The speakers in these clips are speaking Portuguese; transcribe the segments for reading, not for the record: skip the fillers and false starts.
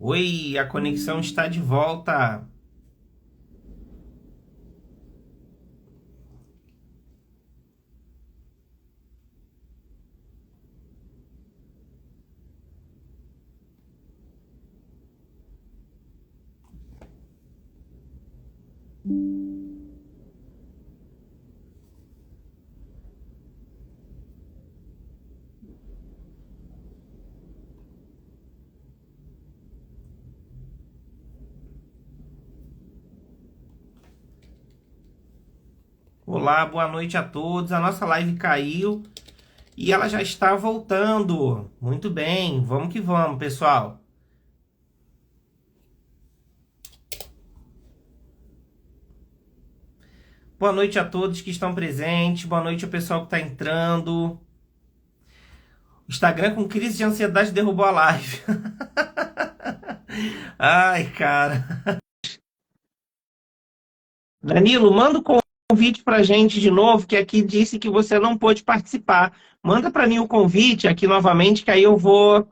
Oi, a conexão está de volta. Olá, boa noite a todos. A nossa live caiu e ela já está voltando. Muito bem, vamos que vamos, pessoal. Boa noite a todos que estão presentes. Boa noite ao pessoal que está entrando. Instagram com crise de ansiedade derrubou a live. Ai, cara. Danilo, manda o convite pra gente de novo, que aqui disse que você não pôde participar. Manda para mim o convite aqui novamente, que aí eu vou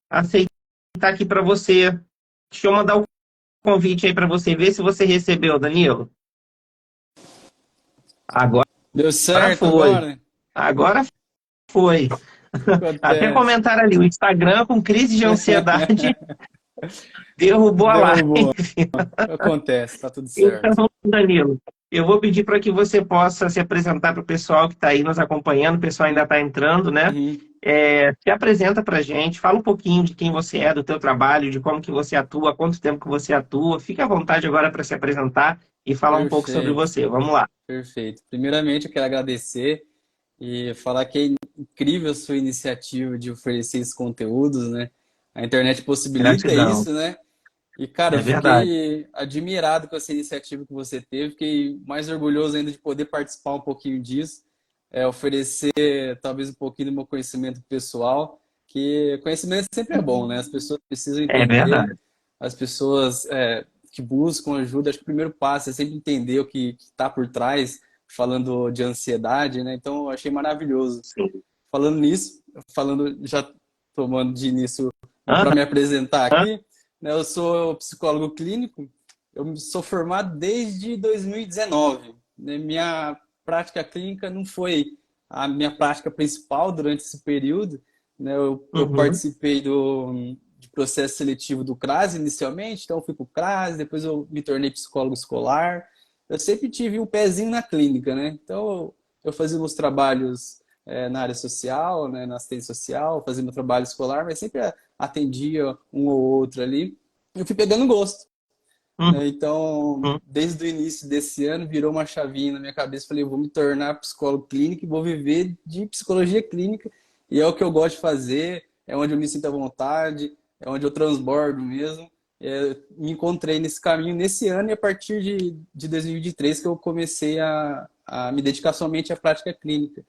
aceitar aqui para você. Deixa eu mandar o convite aí para você ver se você recebeu, Danilo. Agora Deu certo foi. agora? Agora foi. Até Acontece. comentaram ali, o Instagram com crise de ansiedade derrubou a Derrubou. live. Acontece, tá tudo certo. Então, Danilo, eu vou pedir para que você possa se apresentar para o pessoal que está aí nos acompanhando, o pessoal ainda está entrando, né? Uhum. Se apresenta para a gente, fala um pouquinho de quem você é, do teu trabalho, de como que você atua, quanto tempo que você atua. Fique à vontade agora para se apresentar e falar um pouco sobre Perfeito, você. Vamos lá. perfeito. Primeiramente, eu quero agradecer e falar que é incrível a sua iniciativa de oferecer esses conteúdos, né? A internet possibilita Gratidão. isso, né? E, cara, É eu verdade. fiquei admirado com essa iniciativa que você teve, fiquei mais orgulhoso ainda de poder participar um pouquinho disso, oferecer talvez um pouquinho do meu conhecimento pessoal, que conhecimento sempre é bom, né? As pessoas precisam É entender, verdade. as pessoas que buscam ajuda, acho que o primeiro passo é sempre entender o que está por trás, falando de ansiedade, né? Então, eu achei maravilhoso. Sim. Falando nisso, já tomando de início para Aham. me apresentar aqui, né, eu sou psicólogo clínico, eu sou formado desde 2019. Né, minha prática clínica não foi a minha prática principal durante esse período. Né, eu Uhum. participei de processo seletivo do CRAS inicialmente, então eu fui para o CRAS, depois eu me tornei psicólogo escolar. Eu sempre tive um pezinho na clínica, né? Então eu fazia meus trabalhos na área social, né, na assistência social, fazia meu trabalho escolar, mas sempre atendia um ou outro ali. Eu fui pegando gosto, Uhum. né? Então, desde o início desse ano, virou uma chavinha na minha cabeça. Falei, eu vou me tornar psicólogo clínico e vou viver de psicologia clínica. E é o que eu gosto de fazer, é onde eu me sinto à vontade, é onde eu transbordo mesmo. Me encontrei nesse caminho nesse ano e a partir de 2023 que eu comecei a me dedicar somente à prática clínica.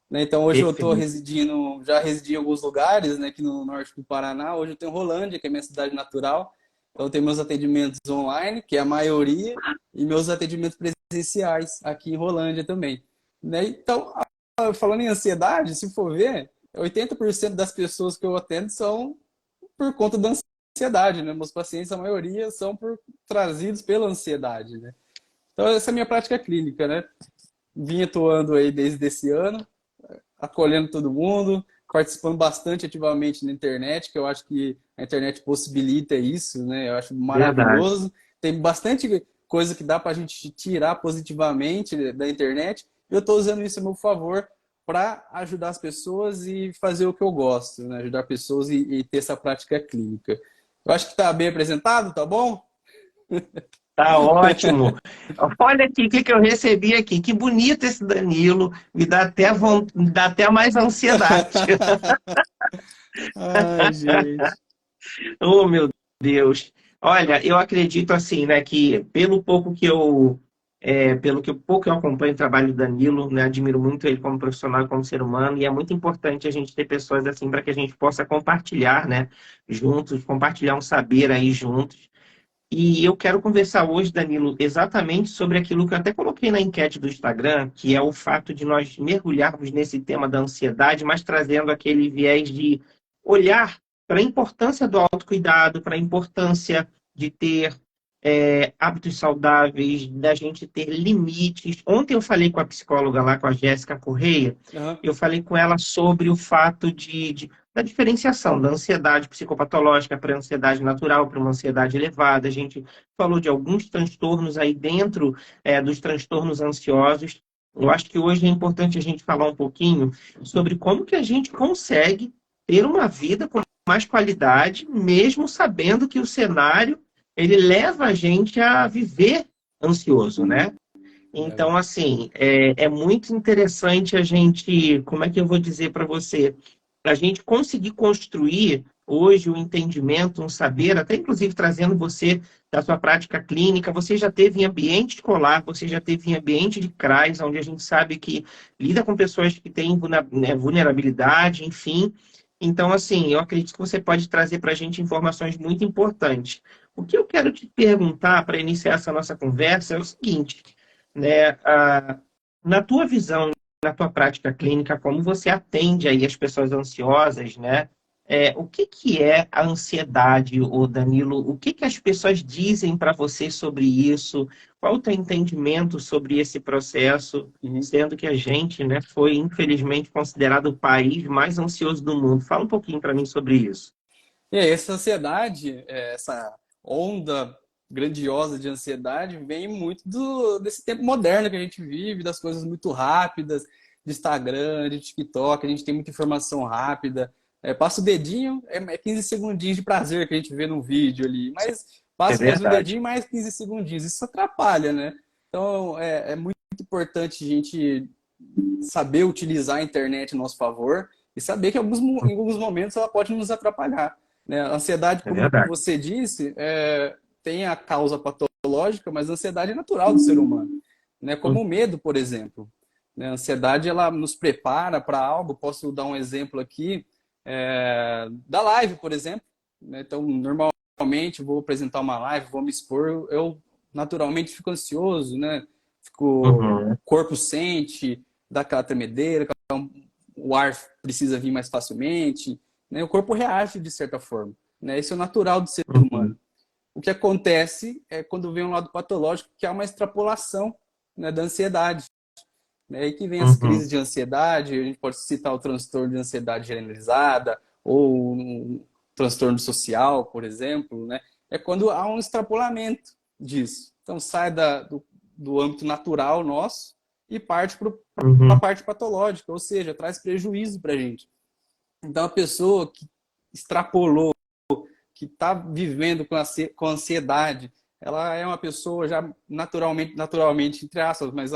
Né? Então hoje eu estou Perfeito. residindo, já residi em alguns lugares, né, aqui no norte do Paraná. Hoje eu tenho Rolândia, que é minha cidade natural. Então eu tenho meus atendimentos online, que é a maioria, e meus atendimentos presenciais aqui em Rolândia também. Né? Então, falando em ansiedade, se for ver, 80% das pessoas que eu atendo são por conta da ansiedade, né? Meus pacientes, a maioria, são trazidos pela ansiedade, né? Então essa é a minha prática clínica, né? Vim atuando aí desde esse ano, acolhendo todo mundo, participando bastante ativamente na internet, que eu acho que a internet possibilita isso, né? Eu acho Verdade. maravilhoso. Tem bastante coisa que dá para a gente tirar positivamente da internet. Eu estou usando isso a meu favor para ajudar as pessoas e fazer o que eu gosto, né? Ajudar pessoas e ter essa prática clínica. Eu acho que está bem apresentado, tá bom? Tá ótimo. Olha aqui o que eu recebi aqui. Que bonito esse Danilo. Me dá até mais ansiedade. Ai, gente. Oh, meu Deus. Olha, eu acredito assim, né, que pelo pouco que eu acompanho o trabalho do Danilo, né, admiro muito ele como profissional, como ser humano, e é muito importante a gente ter pessoas assim para que a gente possa compartilhar, né, juntos, compartilhar um saber aí juntos. E eu quero conversar hoje, Danilo, exatamente sobre aquilo que eu até coloquei na enquete do Instagram, que é o fato de nós mergulharmos nesse tema da ansiedade, mas trazendo aquele viés de olhar para a importância do autocuidado, para a importância de ter hábitos saudáveis, da gente ter limites. Ontem eu falei com a psicóloga lá, com a Jéssica Correia, Aham. eu falei com ela sobre o fato da diferenciação da ansiedade psicopatológica para a ansiedade natural, para uma ansiedade elevada. A gente falou de alguns transtornos aí dentro dos transtornos ansiosos. Eu acho que hoje é importante a gente falar um pouquinho sobre como que a gente consegue ter uma vida com mais qualidade, mesmo sabendo que o cenário ele leva a gente a viver ansioso, né? É. Então, assim, é muito interessante a gente, como é que eu vou dizer para você, a gente conseguir construir hoje um entendimento, um saber, até inclusive trazendo você da sua prática clínica, você já teve em ambiente escolar, você já teve em ambiente de CRAS, onde a gente sabe que lida com pessoas que têm vulnerabilidade, enfim. Então, assim, eu acredito que você pode trazer para a gente informações muito importantes. O que eu quero te perguntar para iniciar essa nossa conversa é o seguinte, né? Na tua visão, na tua prática clínica, como você atende aí as pessoas ansiosas, né? O que que é a ansiedade, ô Danilo? O que que as pessoas dizem para você sobre isso? Qual o teu entendimento sobre esse processo, Uhum. sendo que a gente, né, foi infelizmente considerado o país mais ansioso do mundo? Fala um pouquinho para mim sobre isso. E aí, essa ansiedade, essa onda grandiosa de ansiedade vem muito desse tempo moderno que a gente vive, das coisas muito rápidas, de Instagram, de TikTok, a gente tem muita informação rápida. Passa o dedinho, é 15 segundinhos de prazer que a gente vê no vídeo ali, mas É passa mais um verdade. dedinho, mais 15 segundinhos. Isso atrapalha, né? Então, é muito importante a gente saber utilizar a internet a nosso favor e saber que em alguns momentos ela pode nos atrapalhar. Né? A ansiedade, É como verdade. você disse, tem a causa patológica, mas a ansiedade é natural do ser humano. Né? Como o medo, por exemplo. Né? A ansiedade ela nos prepara para algo. Posso dar um exemplo aqui da live, por exemplo. Né? Então, normalmente, vou apresentar uma live, vou me expor, eu naturalmente fico ansioso, né? O Uhum, corpo sente, dá aquela tremedeira, o ar precisa vir mais facilmente, né? O corpo reage de certa forma, né? Isso é natural do ser uhum, humano. O que acontece é quando vem um lado patológico, que há uma extrapolação, né, da ansiedade. Né? Aí que vem as uhum, crises de ansiedade, a gente pode citar o transtorno de ansiedade generalizada ou um transtorno social, por exemplo, né? É quando há um extrapolamento disso. Então sai do âmbito natural nosso e parte para a uhum, parte patológica, ou seja, traz prejuízo para a gente. Então a pessoa que extrapolou, que está vivendo com ansiedade, ela é uma pessoa já naturalmente entre aspas, mas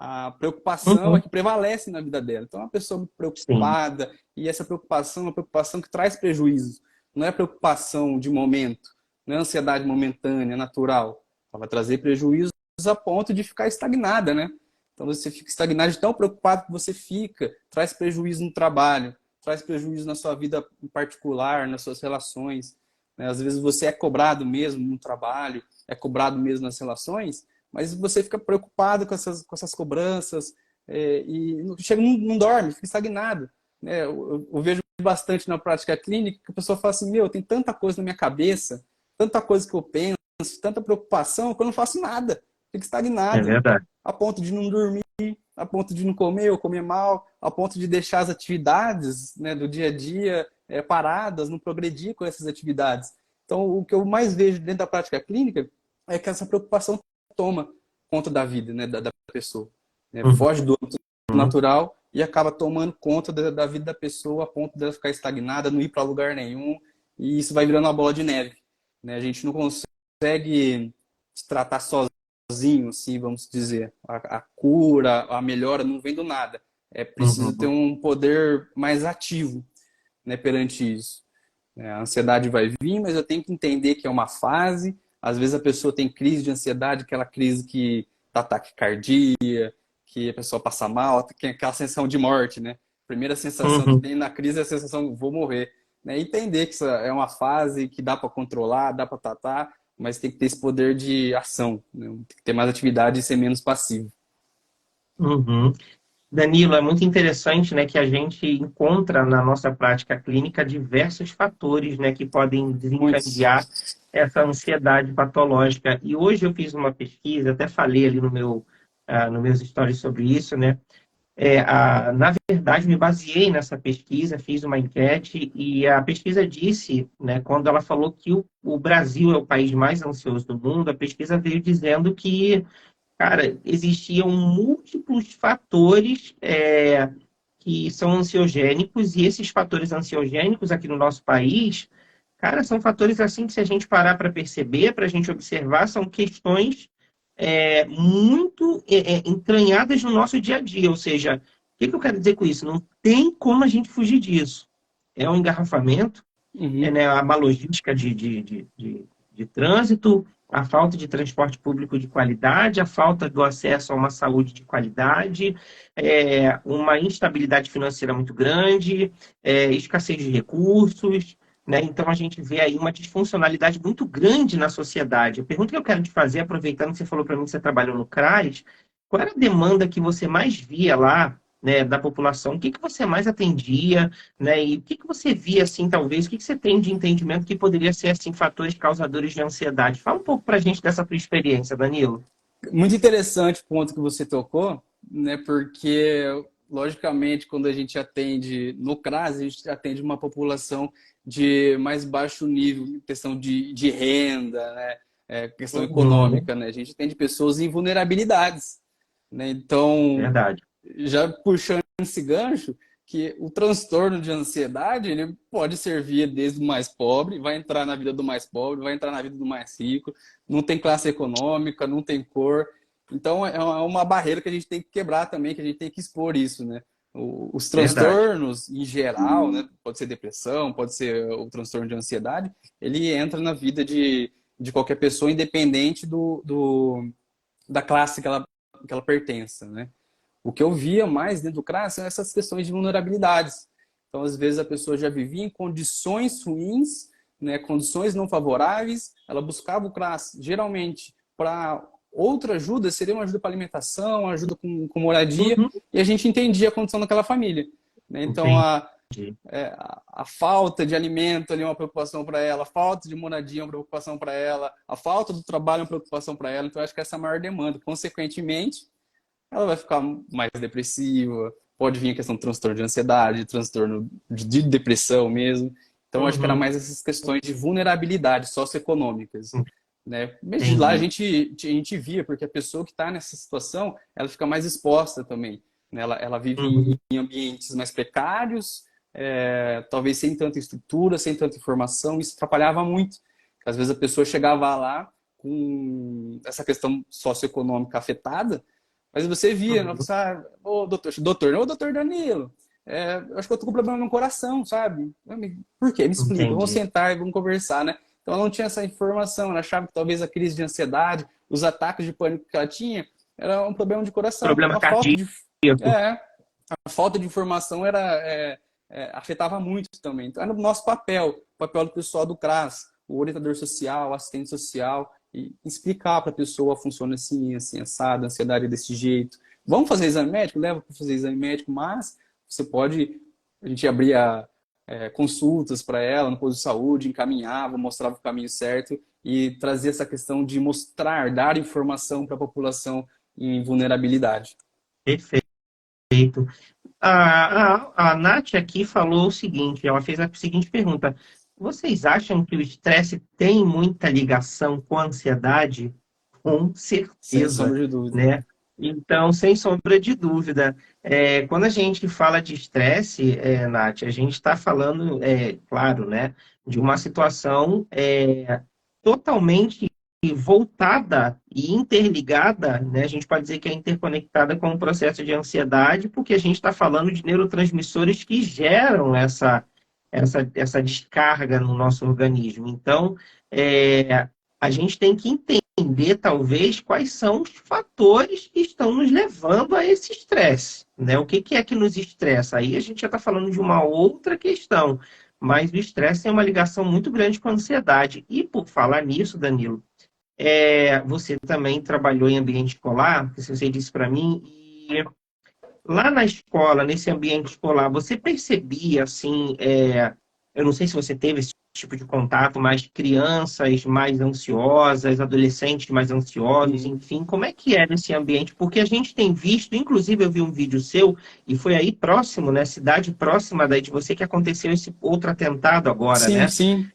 a preocupação é uhum. que prevalece na vida dela. Então, é uma pessoa muito Sim. preocupada, e essa preocupação é uma preocupação que traz prejuízos. Não é preocupação de momento, não é ansiedade momentânea, natural. Ela vai trazer prejuízos a ponto de ficar estagnada, né? Então, você fica estagnado de tão preocupado que você fica, traz prejuízo no trabalho, traz prejuízo na sua vida em particular, nas suas relações. Né? Às vezes você é cobrado mesmo no trabalho, é cobrado mesmo nas relações, mas você fica preocupado com essas cobranças e chega, não dorme, fica estagnado. Né? Eu vejo bastante na prática clínica que a pessoa fala assim, meu, tem tanta coisa na minha cabeça, tanta coisa que eu penso, tanta preocupação, que eu não faço nada. Fico É estagnado, verdade. a ponto de não dormir, a ponto de não comer ou comer mal, a ponto de deixar as atividades, né, do dia a dia paradas, não progredir com essas atividades. Então, o que eu mais vejo dentro da prática clínica é que essa preocupação toma conta da vida, né, da pessoa. Né? Foge do âmbito Uhum, natural e acaba tomando conta da vida da pessoa a ponto dela ficar estagnada, não ir para lugar nenhum, e isso vai virando uma bola de neve. Né? A gente não consegue se tratar sozinho, assim, vamos dizer. A cura, a melhora não vem do nada. É preciso ter uhum, um poder mais ativo, né, perante isso. A ansiedade vai vir, mas eu tenho que entender que é uma fase. Às vezes a pessoa tem crise de ansiedade, aquela crise que dá taquicardia, que a pessoa passa mal, tem aquela sensação de morte, né? A primeira sensação que uhum, tem na crise é a sensação vou morrer. Né? Entender que isso é uma fase que dá para controlar, dá para tratar, mas tem que ter esse poder de ação, né? Tem que ter mais atividade e ser menos passivo. uhum. Danilo, é muito interessante, né, que a gente encontra na nossa prática clínica diversos fatores, né, que podem Muitos. desencadear essa ansiedade patológica. E hoje eu fiz uma pesquisa, até falei ali no meu, no meus stories sobre isso, né? Na verdade, me baseei nessa pesquisa, fiz uma enquete e a pesquisa disse, né, quando ela falou que o Brasil é o país mais ansioso do mundo, a pesquisa veio dizendo que, cara, existiam múltiplos fatores que são ansiogênicos, e esses fatores ansiogênicos aqui no nosso país, cara, são fatores assim que se a gente parar para perceber, para a gente observar, são questões muito entranhadas no nosso dia a dia. Ou seja, o que eu quero dizer com isso? Não tem como a gente fugir disso. É um engarrafamento, Uhum. né, a má logística de trânsito, a falta de transporte público de qualidade, a falta do acesso a uma saúde de qualidade, uma instabilidade financeira muito grande, escassez de recursos, né? Então a gente vê aí uma disfuncionalidade muito grande na sociedade. A pergunta que eu quero te fazer, aproveitando que você falou para mim que você trabalhou no CRAS, qual era a demanda que você mais via lá, né, da população? O que que você mais atendia? Né? E o que que você via, assim, talvez, o que que você tem de entendimento que poderia ser, assim, fatores causadores de ansiedade? Fala um pouco para a gente dessa tua experiência, Danilo. Muito interessante o ponto que você tocou, né? Porque, logicamente, quando a gente atende no CRAS, a gente atende uma população de mais baixo nível, questão de renda, né? Questão Uhum, econômica, né? A gente atende pessoas em vulnerabilidades, né? Então, verdade. já puxando esse gancho, que o transtorno de ansiedade ele pode servir desde o mais pobre, vai entrar na vida do mais pobre, vai entrar na vida do mais rico, não tem classe econômica, não tem cor. Então é uma barreira que a gente tem que quebrar também, que a gente tem que expor isso, né? Os Verdade. transtornos em geral, né? Pode ser depressão, pode ser o transtorno de ansiedade, ele entra na vida de qualquer pessoa, independente da classe que ela pertença, né? O que eu via mais dentro do CRAS são essas questões de vulnerabilidades. Então, às vezes, a pessoa já vivia em condições ruins, né, condições não favoráveis, ela buscava o CRAS, geralmente, para outra ajuda, seria uma ajuda para alimentação, uma ajuda com moradia, Uhum, e a gente entendia a condição daquela família. Né? Então, entendi. a falta de alimento ali é uma preocupação para ela, a falta de moradia é uma preocupação para ela, a falta do trabalho é uma preocupação para ela. Então, eu acho que essa é a maior demanda. Consequentemente, ela vai ficar mais depressiva, pode vir a questão de transtorno de ansiedade, transtorno de depressão mesmo. Então, acho que era Uhum, mais essas questões de vulnerabilidade socioeconômicas. Né? Mas de lá entendi. a gente via, porque a pessoa que está nessa situação, ela fica mais exposta também. Né? Ela vive Uhum, em ambientes mais precários, talvez sem tanta estrutura, sem tanta informação, isso atrapalhava muito. Às vezes a pessoa chegava lá com essa questão socioeconômica afetada, mas você via, não, uhum, você, ô doutor Danilo, eu acho que eu tô com problema no coração, sabe? Por quê? Me explica, vamos entendi. sentar e vamos conversar, né? Então ela não tinha essa informação, ela achava que talvez a crise de ansiedade, os ataques de pânico que ela tinha, era um problema de coração. Então Problema cardíaco. é, a falta de informação afetava muito também. Então era o nosso papel, o papel do pessoal do CRAS, o orientador social, o assistente social, e explicar para a pessoa funciona assim, assim, assado, a ansiedade é desse jeito. Vamos fazer exame médico? Leva para fazer exame médico, mas você pode, a gente abria consultas para ela no posto de saúde, encaminhava, mostrava o caminho certo e trazia essa questão de mostrar, dar informação para a população em vulnerabilidade. Perfeito. A Nath aqui falou o seguinte, ela fez a seguinte pergunta: vocês acham que o estresse tem muita ligação com a ansiedade? Com Sem certeza, sombra de dúvida. né? Então, sem sombra de dúvida, quando a gente fala de estresse, Nath, a gente está falando, claro, né, de uma situação totalmente voltada e interligada, né? A gente pode dizer que é interconectada com o processo de ansiedade, porque a gente está falando de neurotransmissores que geram essa descarga no nosso organismo. Então, a gente tem que entender, talvez, quais são os fatores que estão nos levando a esse estresse, né? O que é que nos estressa? Aí a gente já está falando de uma outra questão, mas o estresse tem uma ligação muito grande com a ansiedade. E por falar nisso, Danilo, você também trabalhou em ambiente escolar, que você disse para mim, lá na escola, nesse ambiente escolar, você percebia, assim, eu não sei se você teve esse tipo de contato, mas crianças mais ansiosas, adolescentes mais ansiosos, Uhum. enfim, como é que era esse ambiente? Porque a gente tem visto, inclusive eu vi um vídeo seu, e foi aí próximo, né, cidade próxima daí de você, que aconteceu esse outro atentado agora, Sim, né? sim.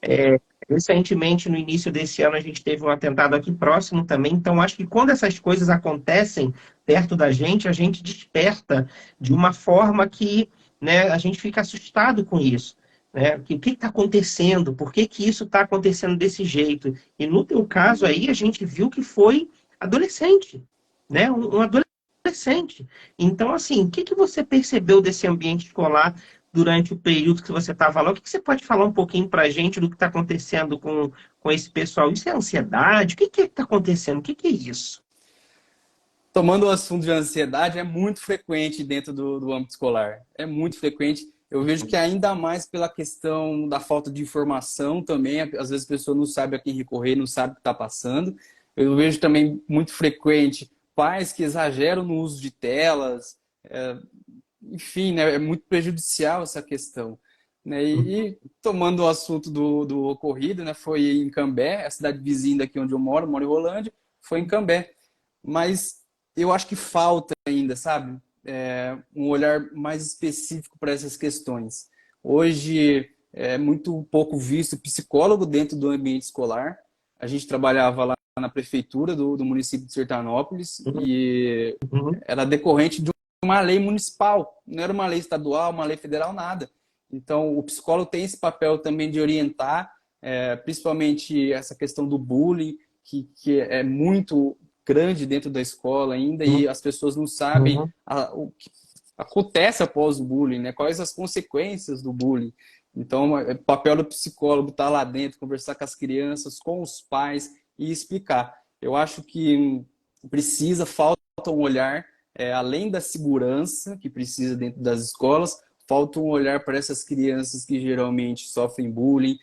Recentemente, no início desse ano, a gente teve um atentado aqui próximo também. Então, acho que quando essas coisas acontecem perto da gente, a gente desperta de uma forma que, né, a gente fica assustado com isso. Né? O que está acontecendo? Por que que isso está acontecendo desse jeito? E no teu caso aí, a gente viu que foi adolescente, né? Um adolescente. Então, assim, o que que você percebeu desse ambiente escolar durante o período que você estava lá? O que que você pode falar um pouquinho para a gente do que está acontecendo com esse pessoal? Isso é ansiedade? O que que está acontecendo? O que que é isso? Tomando o assunto de ansiedade, é muito frequente dentro do âmbito escolar. É muito frequente. Eu vejo que ainda mais pela questão da falta de informação também. Às vezes a pessoa não sabe a quem recorrer, não sabe o que está passando. Eu vejo também muito frequente pais que exageram no uso de telas. Enfim, né, é muito prejudicial essa questão. Né? E tomando o assunto do ocorrido, né, foi em Cambé, a cidade vizinha daqui onde eu moro em Rolândia, foi em Cambé. Mas eu acho que falta ainda, sabe? Um olhar mais específico para essas questões. Hoje é muito pouco visto psicólogo dentro do ambiente escolar. A gente trabalhava lá na prefeitura do município de Sertanópolis e Uhum, era decorrente de uma lei municipal, não era uma lei estadual, uma lei federal, nada. Então, o psicólogo tem esse papel também de orientar, principalmente essa questão do bullying, que é muito grande dentro da escola ainda uhum, e as pessoas não sabem uhum, o que acontece após o bullying, né? Quais as consequências do bullying. Então, o papel do psicólogo estar lá dentro, conversar com as crianças, com os pais e explicar. Eu acho que falta um olhar, além da segurança que precisa dentro das escolas, falta um olhar para essas crianças que geralmente sofrem bullying,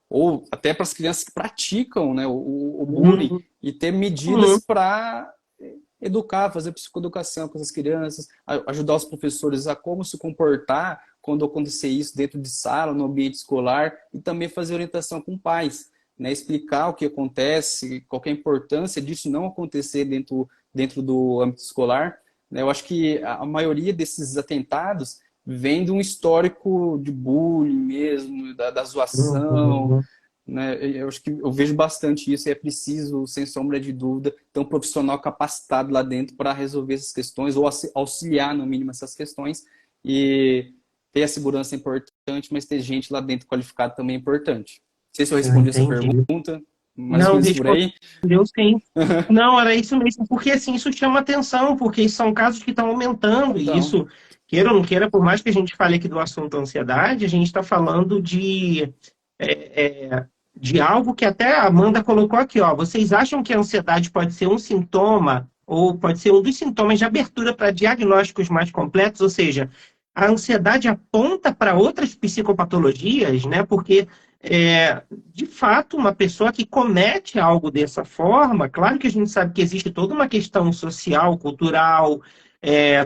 ou até para as crianças que praticam, né, o bullying, uhum, e ter medidas uhum, para educar, fazer psicoeducação com essas crianças, ajudar os professores a como se comportar quando acontecer isso dentro de sala, no ambiente escolar, e também fazer orientação com pais, né, explicar o que acontece, qual que é a importância disso não acontecer dentro do âmbito escolar. Né? Eu acho que a maioria desses atentados vem de um histórico de bullying mesmo, da zoação, uhum. né? Eu acho que eu vejo bastante isso e é preciso, sem sombra de dúvida, ter um profissional capacitado lá dentro para resolver essas questões ou auxiliar, no mínimo, essas questões. E ter a segurança é importante, mas ter gente lá dentro qualificada também é importante. Não sei se eu Eu respondi essa entendi. pergunta, mais ou Não, menos por aí. respondeu sim. Não, era isso mesmo, porque assim, isso chama atenção, porque são casos que estão aumentando, e Então, isso, queira ou não queira, por mais que a gente fale aqui do assunto ansiedade, a gente está falando de algo que até a Amanda colocou aqui, ó. Vocês acham que a ansiedade pode ser um sintoma, ou pode ser um dos sintomas de abertura para diagnósticos mais completos, ou seja, a ansiedade aponta para outras psicopatologias, né? Porque de fato, uma pessoa que comete algo dessa forma, claro que a gente sabe que existe toda uma questão social, cultural,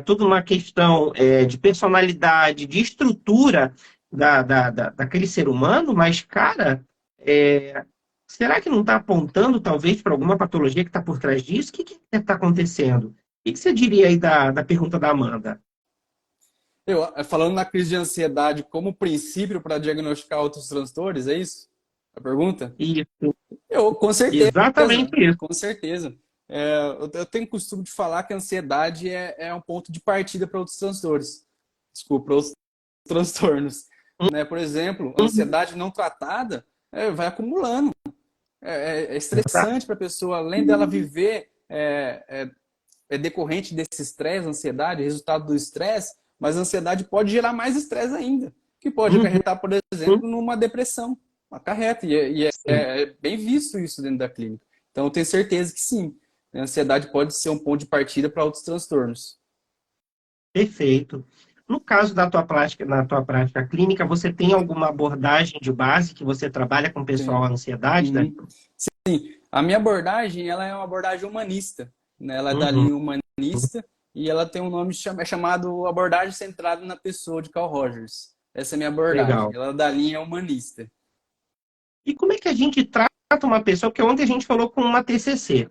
toda uma questão de personalidade, de estrutura daquele ser humano, mas, cara, é, será que não está apontando, talvez, para alguma patologia que está por trás disso? O que deve estar acontecendo? O que você diria aí da pergunta da Amanda? falando na crise de ansiedade como princípio para diagnosticar outros transtornos, é isso? A pergunta? Isso, Com certeza, exatamente isso. com certeza. Eu tenho costume de falar que a ansiedade é um ponto de partida para outros transtornos. Desculpa, para outros transtornos. Né? Por exemplo, a Uhum, ansiedade não tratada vai acumulando. É exato. estressante para a pessoa, além dela viver, decorrente desse estresse, ansiedade, resultado do estresse, mas a ansiedade pode gerar mais estresse ainda, que pode Uhum, acarretar, por uhum, exemplo, numa depressão. Acarreta, sim. é bem visto isso dentro da clínica. Então, eu tenho certeza que sim, a ansiedade pode ser um ponto de partida para outros transtornos. Perfeito. No caso na tua prática clínica, você tem alguma abordagem de base que você trabalha com o pessoal Tem. à ansiedade, né? Uhum. A minha abordagem, ela é uma abordagem humanista, né? Ela é da Uhum, linha humanista e ela tem um nome é chamado Abordagem Centrada na Pessoa, de Carl Rogers. Essa é a minha abordagem. Legal. Ela é da linha humanista. E como é que a gente trata uma pessoa? Porque ontem a gente falou com uma TCC,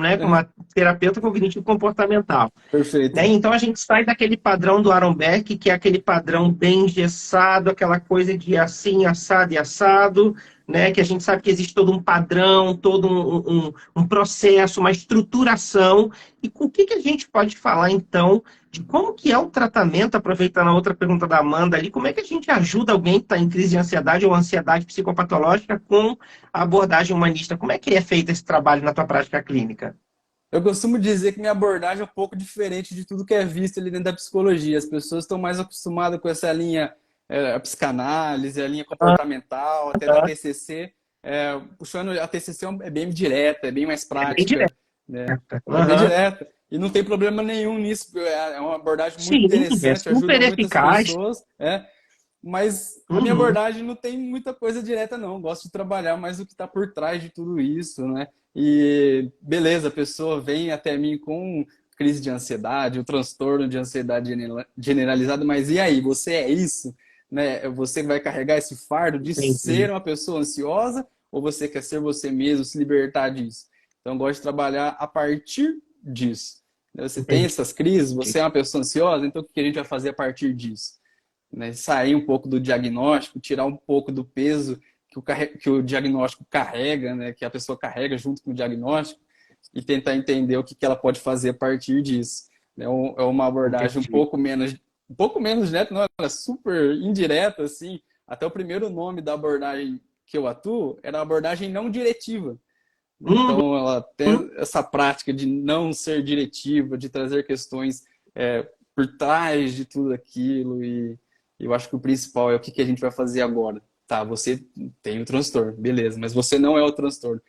né, com uma terapeuta cognitivo comportamental. Né? Perfeito. Então a gente sai daquele padrão do Aaron Beck, que é aquele padrão bem engessado, aquela coisa de assim, assado e assado, né? Que a gente sabe que existe todo um padrão, todo um processo, uma estruturação. E com o que a gente pode falar, então, de como que é o tratamento, aproveitando a outra pergunta da Amanda ali, como é que a gente ajuda alguém que está em crise de ansiedade ou ansiedade psicopatológica com a abordagem humanista? Como é que é feito esse trabalho na tua prática clínica? Eu costumo dizer que minha abordagem é um pouco diferente de tudo que é visto ali dentro da psicologia. As pessoas estão mais acostumadas com essa linha, a psicanálise, a linha comportamental, até da TCC. Puxando a TCC é bem direta, é bem mais É bem prática, direto. né? É bem Uhum. direta. E não tem problema nenhum nisso. É uma abordagem muito Sim, é interessante, ajuda super muitas eficaz. pessoas. Mas a minha Uhum. abordagem não tem muita coisa direta, não. Eu gosto de trabalhar mais o que está por trás de tudo isso, né? E beleza, a pessoa vem até mim com crise de ansiedade, o transtorno de ansiedade generalizada, mas e aí, você é isso? Né? Você vai carregar esse fardo de Entendi. ser uma pessoa ansiosa ou você quer ser você mesmo, se libertar disso? Então, eu gosto de trabalhar a partir disso. Você tem Entendi. essas crises, você é uma pessoa ansiosa, então o que a gente vai fazer a partir disso? Né? Sair um pouco do diagnóstico, tirar um pouco do peso que o diagnóstico carrega, né? Que a pessoa carrega junto com o diagnóstico, e tentar entender o que ela pode fazer a partir disso. É uma abordagem Entendi. um pouco menos direta, não, ela é super indireta, assim. Até o primeiro nome da abordagem que eu atuo era a abordagem não diretiva. Uhum. Então, ela tem essa prática de não ser diretiva, de trazer questões por trás de tudo aquilo. E eu acho que o principal é o que a gente vai fazer agora. Tá, você tem o transtorno, beleza, mas você não é o transtorno.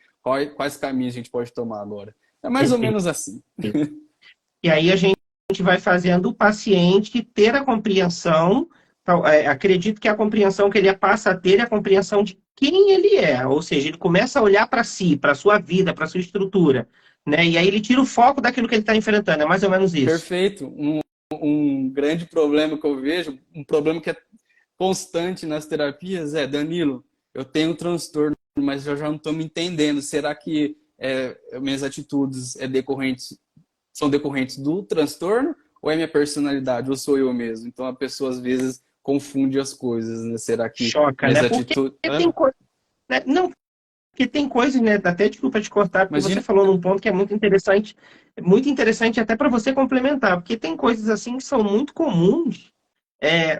Quais caminhos a gente pode tomar agora? É mais ou Perfeito. menos assim. E aí a gente vai fazendo o paciente ter a compreensão, acredito que a compreensão que ele passa a ter é a compreensão de quem ele é, ou seja, ele começa a olhar para si, para a sua vida, para a sua estrutura, né? E aí ele tira o foco daquilo que ele está enfrentando, é mais ou menos isso. Perfeito. Um grande problema que eu vejo, um problema que é constante nas terapias Danilo, eu tenho um transtorno, mas eu já não estou me entendendo. Será que minhas atitudes são decorrentes do transtorno ou é minha personalidade, ou sou eu mesmo? Então a pessoa às vezes confunde as coisas, né? Será que Choca, minhas né? Porque atitudes... tem coisa, né? Não, porque tem coisas, né? Até desculpa te cortar, porque você Imagina? falou num ponto que é muito interessante até para você complementar, porque tem coisas assim que são muito comuns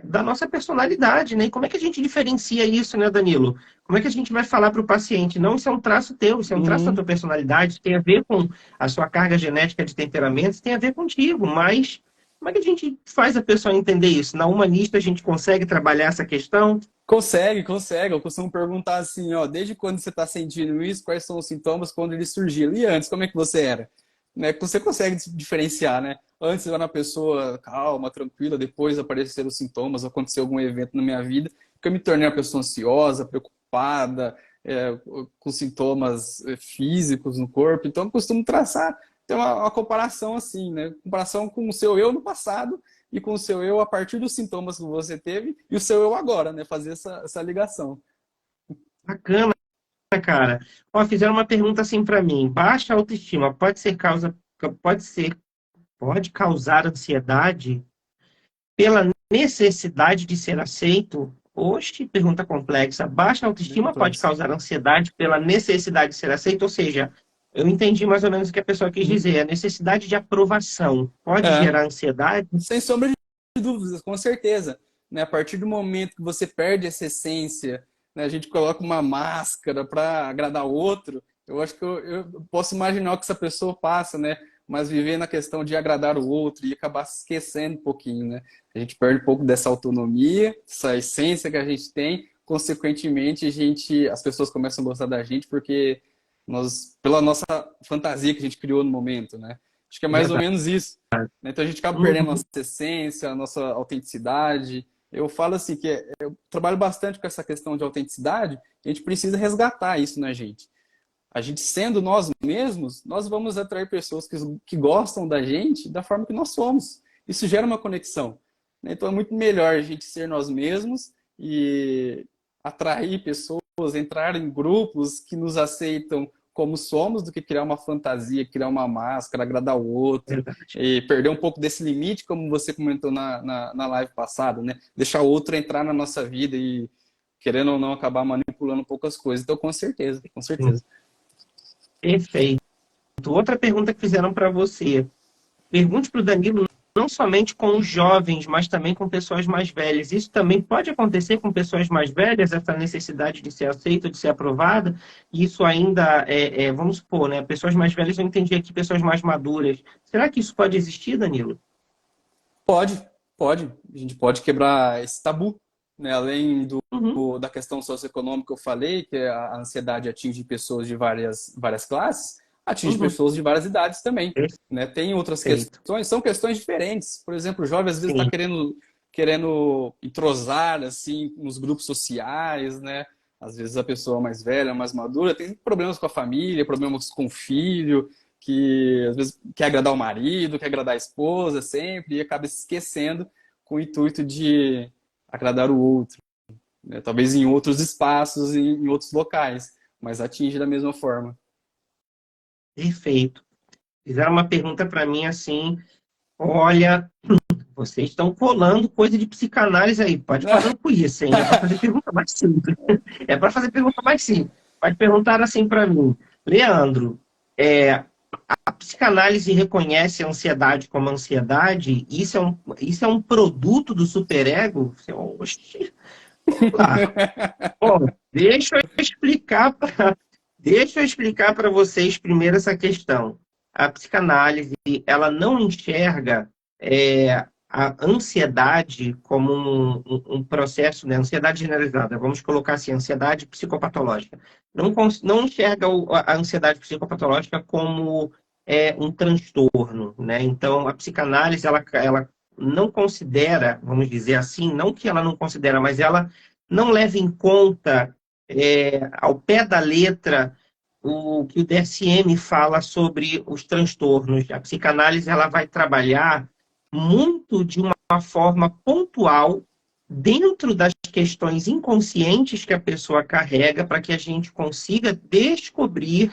da nossa personalidade, né? E como é que a gente diferencia isso, né, Danilo? Como é que a gente vai falar para o paciente? Não, isso é um traço teu, isso é um traço da tua Uhum. personalidade, tem a ver com a sua carga genética de temperamentos, tem a ver contigo, mas como é que a gente faz a pessoa entender isso? Na humanista a gente consegue trabalhar essa questão? Consegue, consegue. Eu costumo perguntar assim, ó, desde quando você está sentindo isso, quais são os sintomas, quando eles surgiram? E antes, como é que você era? Né? Você consegue diferenciar, né? Antes eu era uma pessoa calma, tranquila, depois apareceram os sintomas, aconteceu algum evento na minha vida, que eu me tornei uma pessoa ansiosa, preocupada, com sintomas físicos no corpo. Então eu costumo traçar, ter uma comparação assim, né? Comparação com o seu eu no passado e com o seu eu a partir dos sintomas que você teve e o seu eu agora, né? Fazer essa ligação. Bacana, cara. Ó, fizeram uma pergunta assim para mim. Baixa autoestima pode ser, pode causar ansiedade pela necessidade de ser aceito? Oxe, pergunta complexa. Baixa Bem autoestima pode complexo. causar ansiedade pela necessidade de ser aceito? Ou seja, eu entendi mais ou menos o que a pessoa quis Uhum. dizer. A necessidade de aprovação pode É, gerar ansiedade? sem sombra de dúvidas, com certeza. Né? A partir do momento que você perde essa essência, né? A gente coloca uma máscara para agradar o outro, eu acho que eu posso imaginar o que essa pessoa passa, né? Mas viver na questão de agradar o outro e acabar se esquecendo um pouquinho, né? A gente perde um pouco dessa autonomia, essa essência que a gente tem, consequentemente as pessoas começam a gostar da gente porque pela nossa fantasia que a gente criou no momento, né? Acho que é mais ou Verdade. menos isso. Então a gente acaba perdendo a Uhum. nossa essência, a nossa autenticidade. Eu falo assim que eu trabalho bastante com essa questão de autenticidade, a gente precisa resgatar isso na gente. A gente sendo nós mesmos, nós vamos atrair pessoas que gostam da gente da forma que nós somos. Isso gera uma conexão, né? Então é muito melhor a gente ser nós mesmos e atrair pessoas, entrar em grupos que nos aceitam como somos, do que criar uma fantasia, criar uma máscara, agradar o outro, Verdade. e perder um pouco desse limite, como você comentou na live passada, né? Deixar o outro entrar na nossa vida e, querendo ou não, acabar manipulando um pouco as coisas. Então, com certeza, com Sim. certeza. Perfeito. Outra pergunta que fizeram para você. Pergunte para o Danilo não somente com os jovens, mas também com pessoas mais velhas. Isso também pode acontecer com pessoas mais velhas, essa necessidade de ser aceita, de ser aprovada. Isso ainda vamos supor, né? Pessoas mais velhas, eu entendi aqui, pessoas mais maduras. Será que isso pode existir, Danilo? Pode, pode. A gente pode quebrar esse tabu, né? Além Uhum, da questão socioeconômica que eu falei, que a ansiedade atinge pessoas de várias classes, atinge uhum. pessoas de várias idades também, né? Tem outras Perfeito. questões, são questões diferentes. Por exemplo, o jovem às vezes está Sim, querendo entrosar assim nos grupos sociais, né? Às vezes a pessoa mais velha, mais madura, tem problemas com a família, problemas com o filho, que às vezes quer agradar o marido, quer agradar a esposa sempre, e acaba se esquecendo com o intuito de agradar o outro, né? Talvez em outros espaços, em outros locais, mas atinge da mesma forma. perfeito. Fizeram uma pergunta para mim assim: olha, vocês estão colando coisa de psicanálise aí. Pode parando com isso, hein? É para fazer pergunta mais simples. É para fazer pergunta mais simples. Pode perguntar assim para mim, Leandro. A psicanálise reconhece a ansiedade como ansiedade? Isso é um produto do superego? Oxe, vamos lá. Bom, deixa eu explicar para vocês primeiro essa questão. A psicanálise, ela não enxerga a ansiedade como um processo, né? Ansiedade generalizada, vamos colocar assim, ansiedade psicopatológica. Não enxerga a ansiedade psicopatológica como um transtorno, né? Então, a psicanálise, ela não considera, vamos dizer assim, não que ela não considera, mas ela não leva em conta ao pé da letra o que o DSM fala sobre os transtornos. A psicanálise ela vai trabalhar muito de uma forma pontual dentro das questões inconscientes que a pessoa carrega para que a gente consiga descobrir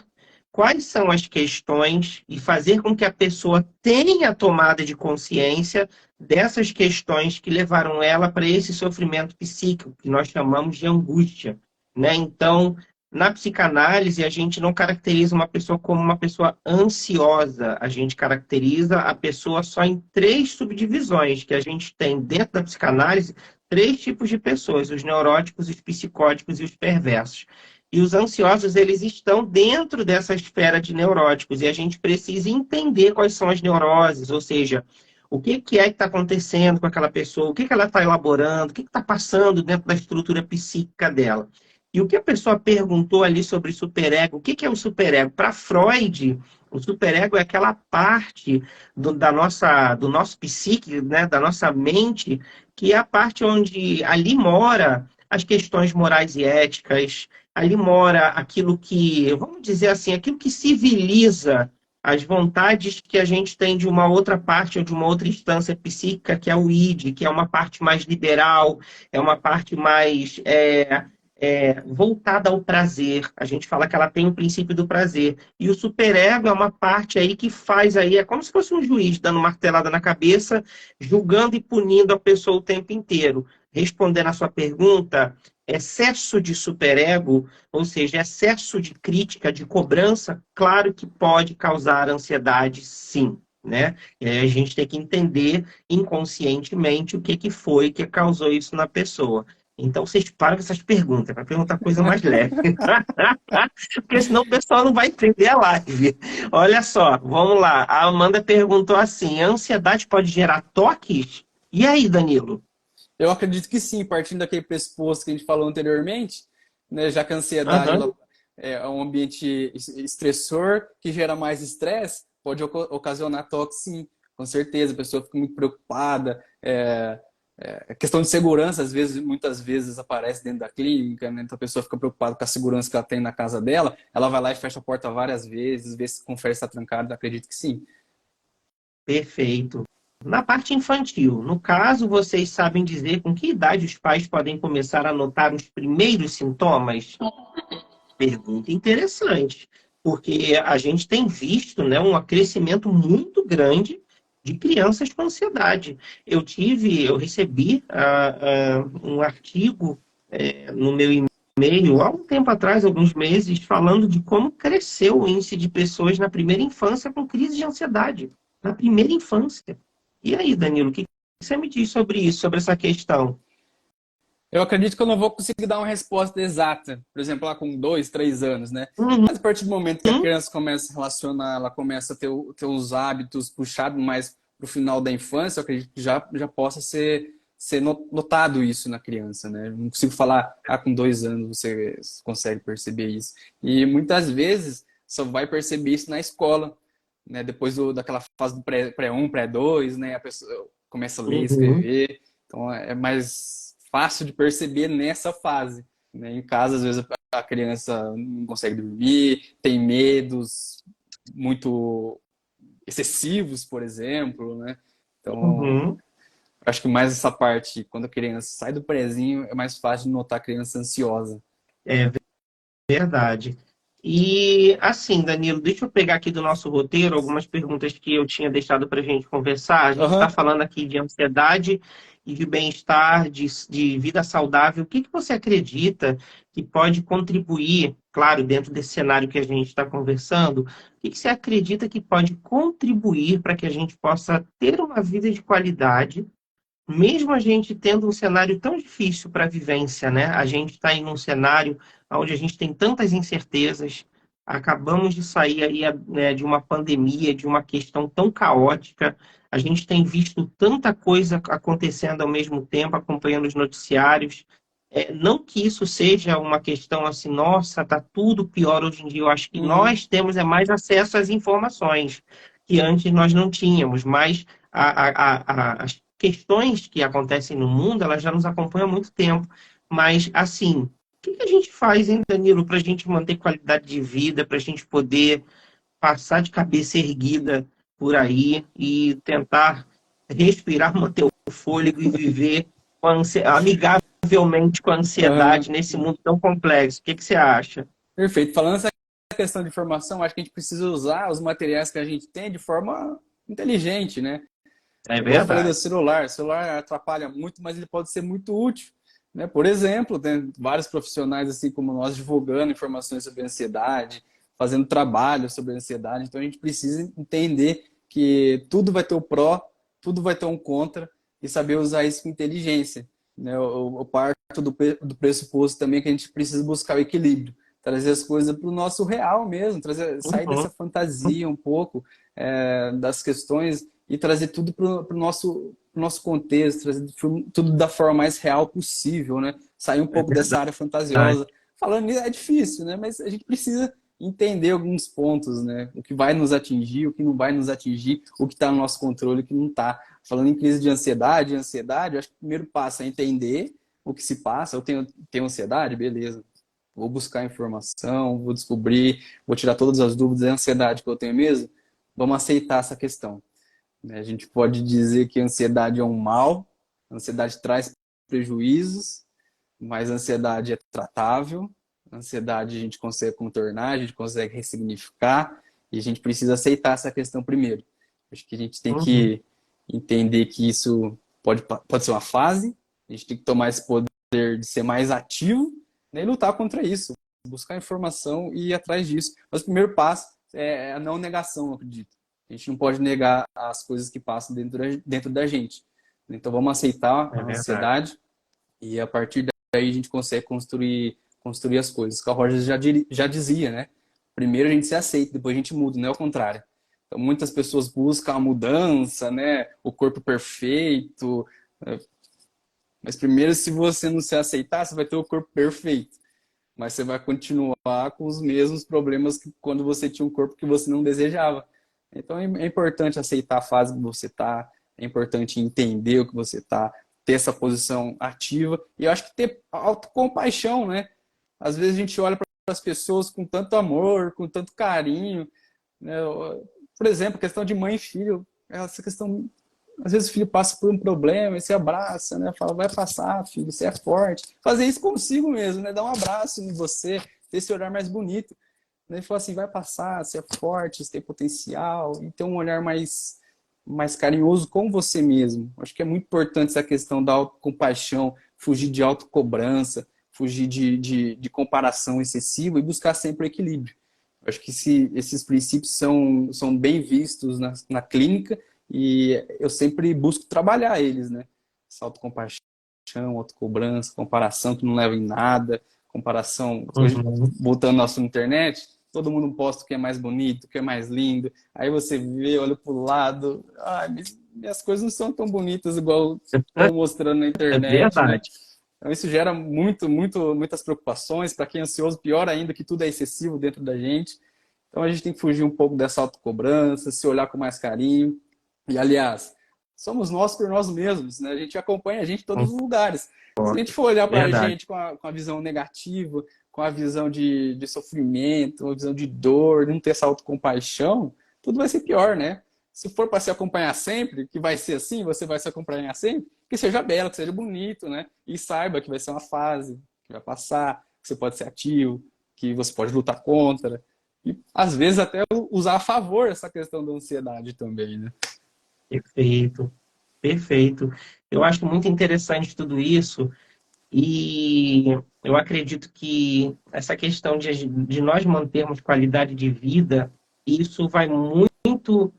quais são as questões e fazer com que a pessoa tenha a tomada de consciência dessas questões que levaram ela para esse sofrimento psíquico que nós chamamos de angústia, né? Então, na psicanálise, a gente não caracteriza uma pessoa como uma pessoa ansiosa, a gente caracteriza a pessoa só em três subdivisões que a gente tem dentro da psicanálise, três tipos de pessoas: os neuróticos, os psicóticos e os perversos. E os ansiosos, eles estão dentro dessa esfera de neuróticos, e a gente precisa entender quais são as neuroses, ou seja, o que é que está acontecendo com aquela pessoa, o que ela está elaborando, o que está passando dentro da estrutura psíquica dela. E o que a pessoa perguntou ali sobre superego, o que é o superego? Para Freud, o superego é aquela parte do nosso psique, né, da nossa mente, que é a parte onde ali mora as questões morais e éticas, ali mora aquilo que, vamos dizer assim, aquilo que civiliza as vontades que a gente tem de uma outra parte ou de uma outra instância psíquica, que é o id, que é uma parte mais liberal, é uma parte mais voltada ao prazer. A gente fala que ela tem o princípio do prazer. E o superego é uma parte aí que faz aí, é como se fosse um juiz dando martelada na cabeça, julgando e punindo a pessoa o tempo inteiro. Respondendo a sua pergunta, excesso de superego, ou seja, excesso de crítica, de cobrança, claro que pode causar ansiedade, sim. Né? E aí a gente tem que entender inconscientemente o que foi que causou isso na pessoa. Então, vocês param com essas perguntas, para perguntar coisa mais leve. Porque senão o pessoal não vai entender a live. Olha só, vamos lá. A Amanda perguntou assim: a ansiedade pode gerar toques? E aí, Danilo? Eu acredito que sim, partindo daquele pressuposto que a gente falou anteriormente, né, já que a ansiedade Aham, ela é um ambiente estressor que gera mais estresse, pode ocasionar toque sim, com certeza. A pessoa fica muito preocupada, A questão de segurança, às vezes, muitas vezes aparece dentro da clínica, né? Então a pessoa fica preocupada com a segurança que ela tem na casa dela, ela vai lá e fecha a porta várias vezes, vê se confere se está trancado, acredito que sim. Perfeito. Na parte infantil, no caso, vocês sabem dizer com que idade os pais podem começar a notar os primeiros sintomas? Pergunta interessante, porque a gente tem visto, né, um crescimento muito grande de crianças com ansiedade. Eu recebi um artigo no meu e-mail há um tempo atrás, alguns meses, falando de como cresceu o índice de pessoas na primeira infância com crise de ansiedade. Na primeira infância. E aí, Danilo, o que você me diz sobre isso, sobre essa questão? Eu acredito que eu não vou conseguir dar uma resposta exata, por exemplo, lá com 2, 3 anos, né? Uhum, Mas a partir do momento que a criança começa a se relacionar, ela começa a ter os hábitos puxados mais para o final da infância, eu acredito que já possa ser notado isso na criança, né? Não consigo falar, com 2 anos você consegue perceber isso. E muitas vezes só vai perceber isso na escola, né? Depois daquela fase do pré-1, pré-2, né? A pessoa começa a ler, uhum. escrever, então é mais fácil de perceber nessa fase, né? Em casa, às vezes, a criança não consegue dormir, tem medos muito excessivos, por exemplo, né? Então, Uhum, acho que mais essa parte, quando a criança sai do prezinho, é mais fácil de notar a criança ansiosa. é verdade. E assim, Danilo, deixa eu pegar aqui do nosso roteiro algumas perguntas que eu tinha deixado para a gente conversar. A gente está Aham. falando aqui de ansiedade e de bem-estar, de vida saudável. O que que você acredita que pode contribuir, claro, dentro desse cenário que a gente está conversando, o que que você acredita que pode contribuir para que a gente possa ter uma vida de qualidade? Mesmo a gente tendo um cenário tão difícil para a vivência, né? A gente está em um cenário onde a gente tem tantas incertezas, acabamos de sair aí, né, de uma pandemia, de uma questão tão caótica, a gente tem visto tanta coisa acontecendo ao mesmo tempo, acompanhando os noticiários. Não que isso seja uma questão assim, nossa, tá tudo pior hoje em dia. Eu acho que Uhum. nós temos mais acesso às informações que antes nós não tínhamos, mas as questões que acontecem no mundo, elas já nos acompanham há muito tempo. Mas, assim, o que que a gente faz, hein, Danilo, para a gente manter qualidade de vida, para a gente poder passar de cabeça erguida por aí e tentar respirar, manter o fôlego e viver amigavelmente com a Aham. ansiedade nesse mundo tão complexo? O que que você acha? Perfeito. Falando essa questão de informação, acho que a gente precisa usar os materiais que a gente tem de forma inteligente, né? É Igual eu falei do verdade. celular, o celular atrapalha muito, mas ele pode ser muito útil, né? Por exemplo, tem vários profissionais assim como nós divulgando informações sobre ansiedade, fazendo trabalho sobre ansiedade, então a gente precisa entender que tudo vai ter o pró, tudo vai ter um contra e saber usar isso com inteligência, né? Eu parto do pressuposto também que a gente precisa buscar o equilíbrio, trazer as coisas para o nosso real mesmo, sair Uhum, dessa fantasia um pouco das questões e trazer tudo para o nosso contexto, trazer tudo da forma mais real possível, né? Sair um é pouco dessa área verdade. fantasiosa. Falando nisso, é difícil, né? Mas a gente precisa entender alguns pontos, né? O que vai nos atingir, o que não vai nos atingir, o que está no nosso controle, o que não está. Falando em crise de ansiedade, eu acho que o primeiro passo é entender o que se passa. Eu tenho ansiedade? Beleza. Vou buscar informação, vou descobrir, vou tirar todas as dúvidas. É a ansiedade que eu tenho mesmo? Vamos aceitar essa questão, né? A gente pode dizer que a ansiedade é um mal, a ansiedade traz prejuízos, mas a ansiedade é tratável, a ansiedade a gente consegue contornar, a gente consegue ressignificar, e a gente precisa aceitar essa questão primeiro. Acho que a gente tem Uhum, que entender que isso pode ser uma fase, a gente tem que tomar esse poder de ser mais ativo, né, e lutar contra isso, buscar informação e ir atrás disso. Mas o primeiro passo é a não negação, eu acredito. A gente não pode negar as coisas que passam dentro da gente. Então vamos aceitar é a verdade. ansiedade e a partir daí a gente consegue construir as coisas. Carl Rogers já dizia, né? Primeiro a gente se aceita, depois a gente muda, não é o contrário. Então, muitas pessoas buscam a mudança, né? O corpo perfeito. Mas primeiro, se você não se aceitar, você vai ter o corpo perfeito. Mas você vai continuar com os mesmos problemas que quando você tinha um corpo que você não desejava. Então é importante aceitar a fase que você está, é importante entender o que você está, ter essa posição ativa. E eu acho que ter autocompaixão, né? Às vezes a gente olha para as pessoas com tanto amor, com tanto carinho, né? Por exemplo, questão de mãe e filho, essa questão, às vezes o filho passa por um problema e você abraça, né? Fala, vai passar, filho, você é forte. Fazer isso consigo mesmo, né? Dar um abraço em você, ter esse olhar mais bonito. Ele falou assim, vai passar, você é forte, você tem potencial, e ter um olhar mais carinhoso com você mesmo. Acho que é muito importante essa questão da autocompaixão, fugir de autocobrança, fugir de comparação excessiva e buscar sempre o equilíbrio. Acho que esses princípios são bem vistos na clínica e eu sempre busco trabalhar eles, né? Essa autocompaixão, autocobrança, comparação que não leva em nada, comparação, hoje, Uhum. voltando ao assunto internet, todo mundo posta o que é mais bonito, o que é mais lindo, aí você vê, olha pro lado, minhas coisas não são tão bonitas igual estão mostrando na É internet, né? verdade. Então isso gera muitas preocupações, para quem é ansioso, pior ainda que tudo é excessivo dentro da gente. Então a gente tem que fugir um pouco dessa autocobrança, se olhar com mais carinho. E aliás, somos nós por nós mesmos, né? A gente acompanha a gente em todos os lugares. Se a gente for olhar para a Verdade. gente com a visão negativa, com a visão de sofrimento, uma visão de dor, não ter essa autocompaixão, tudo vai ser pior, né? Se for para se acompanhar sempre, que vai ser assim, você vai se acompanhar sempre, que seja belo, que seja bonito, né? E saiba que vai ser uma fase, que vai passar, que você pode ser ativo, que você pode lutar contra. E às vezes até usar a favor essa questão da ansiedade também, né? Perfeito. Perfeito. Eu acho muito interessante tudo isso e eu acredito que essa questão de nós mantermos qualidade de vida, isso vai muito,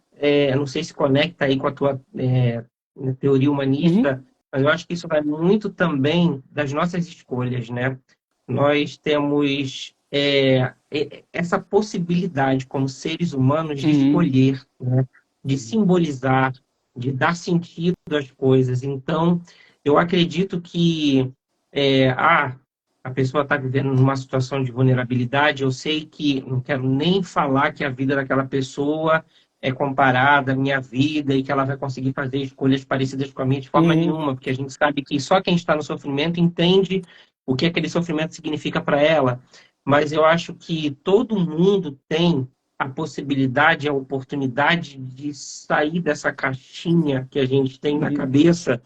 não sei se conecta aí com a tua teoria Uhum, humanista, mas eu acho que isso vai muito também das nossas escolhas, né? Nós temos essa possibilidade como seres humanos de uhum, escolher, né? De simbolizar, de dar sentido às coisas. Então, eu acredito que a pessoa está vivendo numa situação de vulnerabilidade. Eu sei que não quero nem falar que a vida daquela pessoa é comparada à minha vida e que ela vai conseguir fazer escolhas parecidas com a minha de forma uhum, nenhuma, porque a gente sabe que só quem está no sofrimento entende o que aquele sofrimento significa para ela. Mas eu acho que todo mundo tem a possibilidade, a oportunidade de sair dessa caixinha que a gente tem na uhum, cabeça,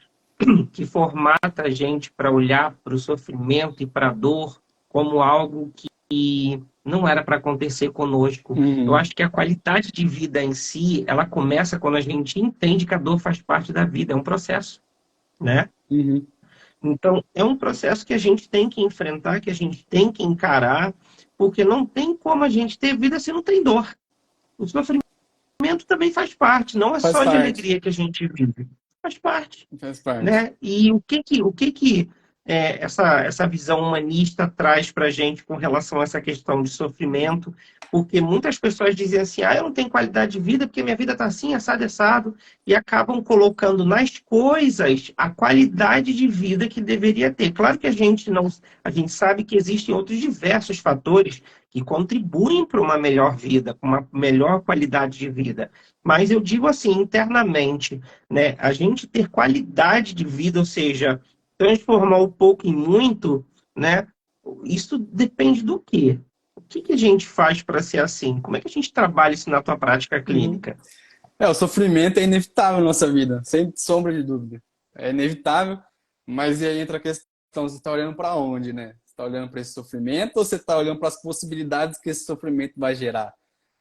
que formata a gente para olhar para o sofrimento e para a dor como algo que não era para acontecer conosco. Eu uhum, acho que a qualidade de vida em si, ela começa quando a gente entende que a dor faz parte da vida, é um processo, né? uhum. Então, é um processo que a gente tem que enfrentar, que a gente tem que encarar, porque não tem como a gente ter vida se não tem dor. O sofrimento também faz parte, não é Faz só de parte, alegria que a gente vive, faz parte, faz parte. né? E o que essa visão humanista traz para a gente com relação a essa questão de sofrimento? Porque muitas pessoas dizem assim, eu não tenho qualidade de vida porque minha vida está assim, assado, assado, e acabam colocando nas coisas a qualidade de vida que deveria ter. Claro que a gente sabe que existem outros diversos fatores que contribuem para uma melhor vida, para uma melhor qualidade de vida. Mas eu digo assim, internamente, né? A gente ter qualidade de vida, ou seja, transformar o pouco em muito, né? Isso depende do quê? O que que a gente faz para ser assim? Como é que a gente trabalha isso na tua prática Uhum. clínica? O sofrimento é inevitável na nossa vida, sem sombra de dúvida. É inevitável, mas e aí entra a questão, você está olhando para onde, né? Você está olhando para esse sofrimento ou você está olhando para as possibilidades que esse sofrimento vai gerar?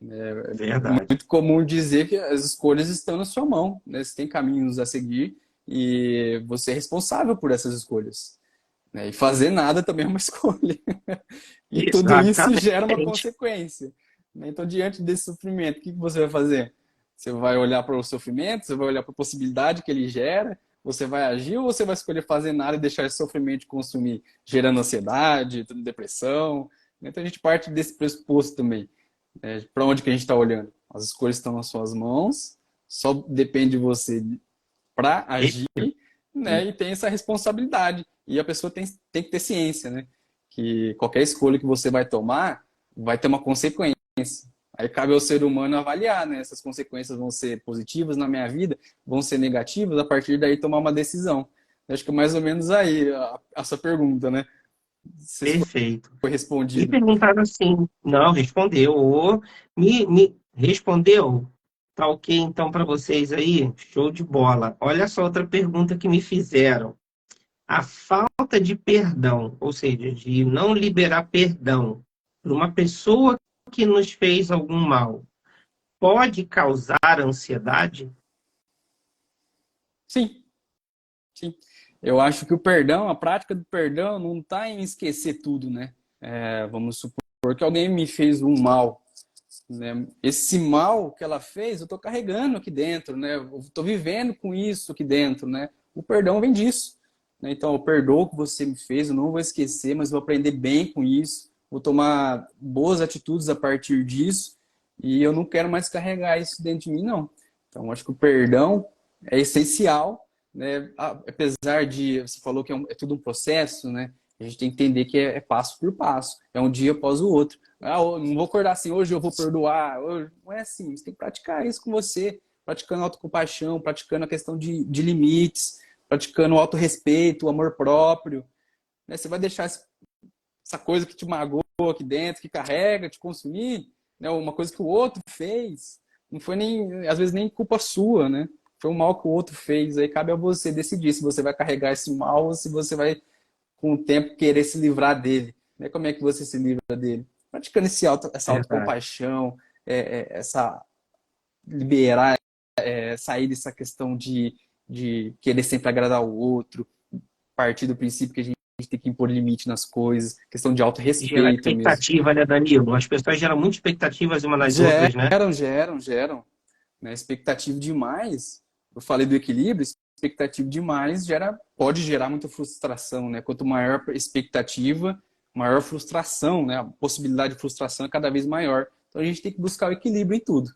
É Verdade. muito comum dizer que as escolhas estão na sua mão, né? Você tem caminhos a seguir e você é responsável por essas escolhas, né? E fazer nada também é uma escolha. E tudo isso gera uma Exatamente. consequência, né? Então, diante desse sofrimento, o que você vai fazer? Você vai olhar para o sofrimento, você vai olhar para a possibilidade que ele gera, você vai agir ou você vai escolher fazer nada e deixar esse sofrimento te consumir, gerando ansiedade, depressão? Então, a gente parte desse pressuposto também, né? Para onde que a gente está olhando? As escolhas estão nas suas mãos, só depende de você para agir, né? E tem essa responsabilidade. E a pessoa tem que ter ciência, né? Que qualquer escolha que você vai tomar vai ter uma consequência. Aí cabe ao ser humano avaliar, né? Essas consequências vão ser positivas na minha vida, vão ser negativas, a partir daí tomar uma decisão. Acho que é mais ou menos aí a sua pergunta, né? Se Perfeito. foi E respondido. perguntaram assim, não, respondeu. Me respondeu? Tá ok, então, para vocês aí? Show de bola. Olha só outra pergunta que me fizeram. A falta de perdão, ou seja, de não liberar perdão para uma pessoa que nos fez algum mal, pode causar ansiedade? Sim, sim. Eu acho que o perdão, a prática do perdão não está em esquecer tudo, né? Vamos supor que alguém me fez um mal, né? Esse mal que ela fez, eu estou carregando aqui dentro, né? Eu estou vivendo com isso aqui dentro, né? O perdão vem disso, né? Então, eu perdoo o que você me fez, eu não vou esquecer, mas vou aprender bem com isso, vou tomar boas atitudes a partir disso e eu não quero mais carregar isso dentro de mim, não. Então, acho que o perdão é essencial, né? Apesar de, você falou que é tudo um processo, né? A gente tem que entender que é passo por passo, é um dia após o outro. Não vou acordar assim, hoje eu vou perdoar. Hoje... Não é assim, você tem que praticar isso com você, praticando autocompaixão, praticando a questão de limites, praticando o autorrespeito, o amor próprio. Né? Você vai deixar essa coisa que te magoou aqui dentro, que carrega, te consumir, né? Uma coisa que o outro fez. Não foi nem, às vezes, nem culpa sua, né? Foi um mal que o outro fez. Aí cabe a você decidir se você vai carregar esse mal ou se você vai, com o tempo, querer se livrar dele. Né? Como é que você se livra dele? Praticando essa Verdade. autocompaixão, essa liberar, sair dessa questão de querer sempre agradar o outro, partir do princípio que a gente tem que impor limite nas coisas, questão de Gera autorrespeito mesmo. expectativa, né, Danilo? As pessoas geram muitas expectativas umas nas outras, né? Geram. Né? Expectativa demais, eu falei do equilíbrio, expectativa demais pode gerar muita frustração, né? Quanto maior a expectativa, maior a frustração, né? A possibilidade de frustração é cada vez maior. Então a gente tem que buscar o equilíbrio em tudo.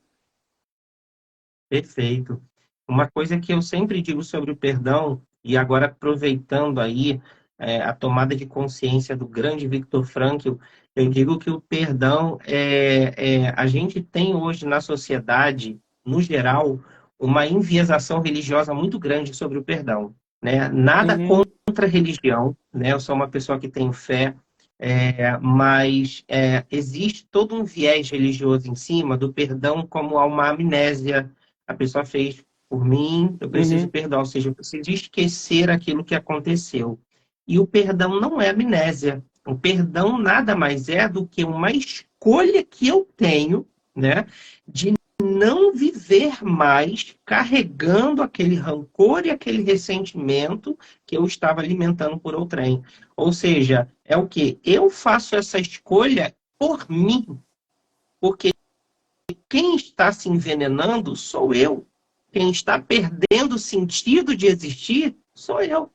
Perfeito. Uma coisa que eu sempre digo sobre o perdão, e agora aproveitando aí a tomada de consciência do grande Viktor Frankl, eu digo que o perdão a gente tem hoje na sociedade, no geral, uma enviesação religiosa muito grande sobre o perdão, né? Nada Uhum, contra a religião, né? Eu sou uma pessoa que tenho fé, mas existe todo um viés religioso em cima do perdão como uma amnésia. A pessoa fez por mim, eu preciso uhum, perdoar, ou seja, eu preciso esquecer aquilo que aconteceu. E o perdão não é amnésia. O perdão nada mais é do que uma escolha que eu tenho, né, de não viver mais carregando aquele rancor e aquele ressentimento que eu estava alimentando por outrem. Ou seja, é o que eu faço essa escolha por mim, porque quem está se envenenando sou eu. Quem está perdendo o sentido de existir sou eu.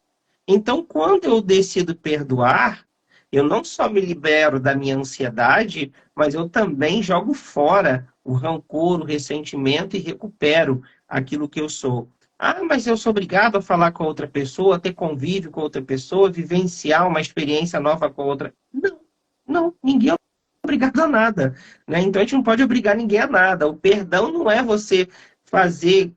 Então, quando eu decido perdoar, eu não só me libero da minha ansiedade, mas eu também jogo fora o rancor, o ressentimento e recupero aquilo que eu sou. Ah, mas eu sou obrigado a falar com outra pessoa, a ter convívio com outra pessoa, vivenciar uma experiência nova com outra. Não, não, ninguém é obrigado a nada, né? Então a gente não pode obrigar ninguém a nada. O perdão não é você fazer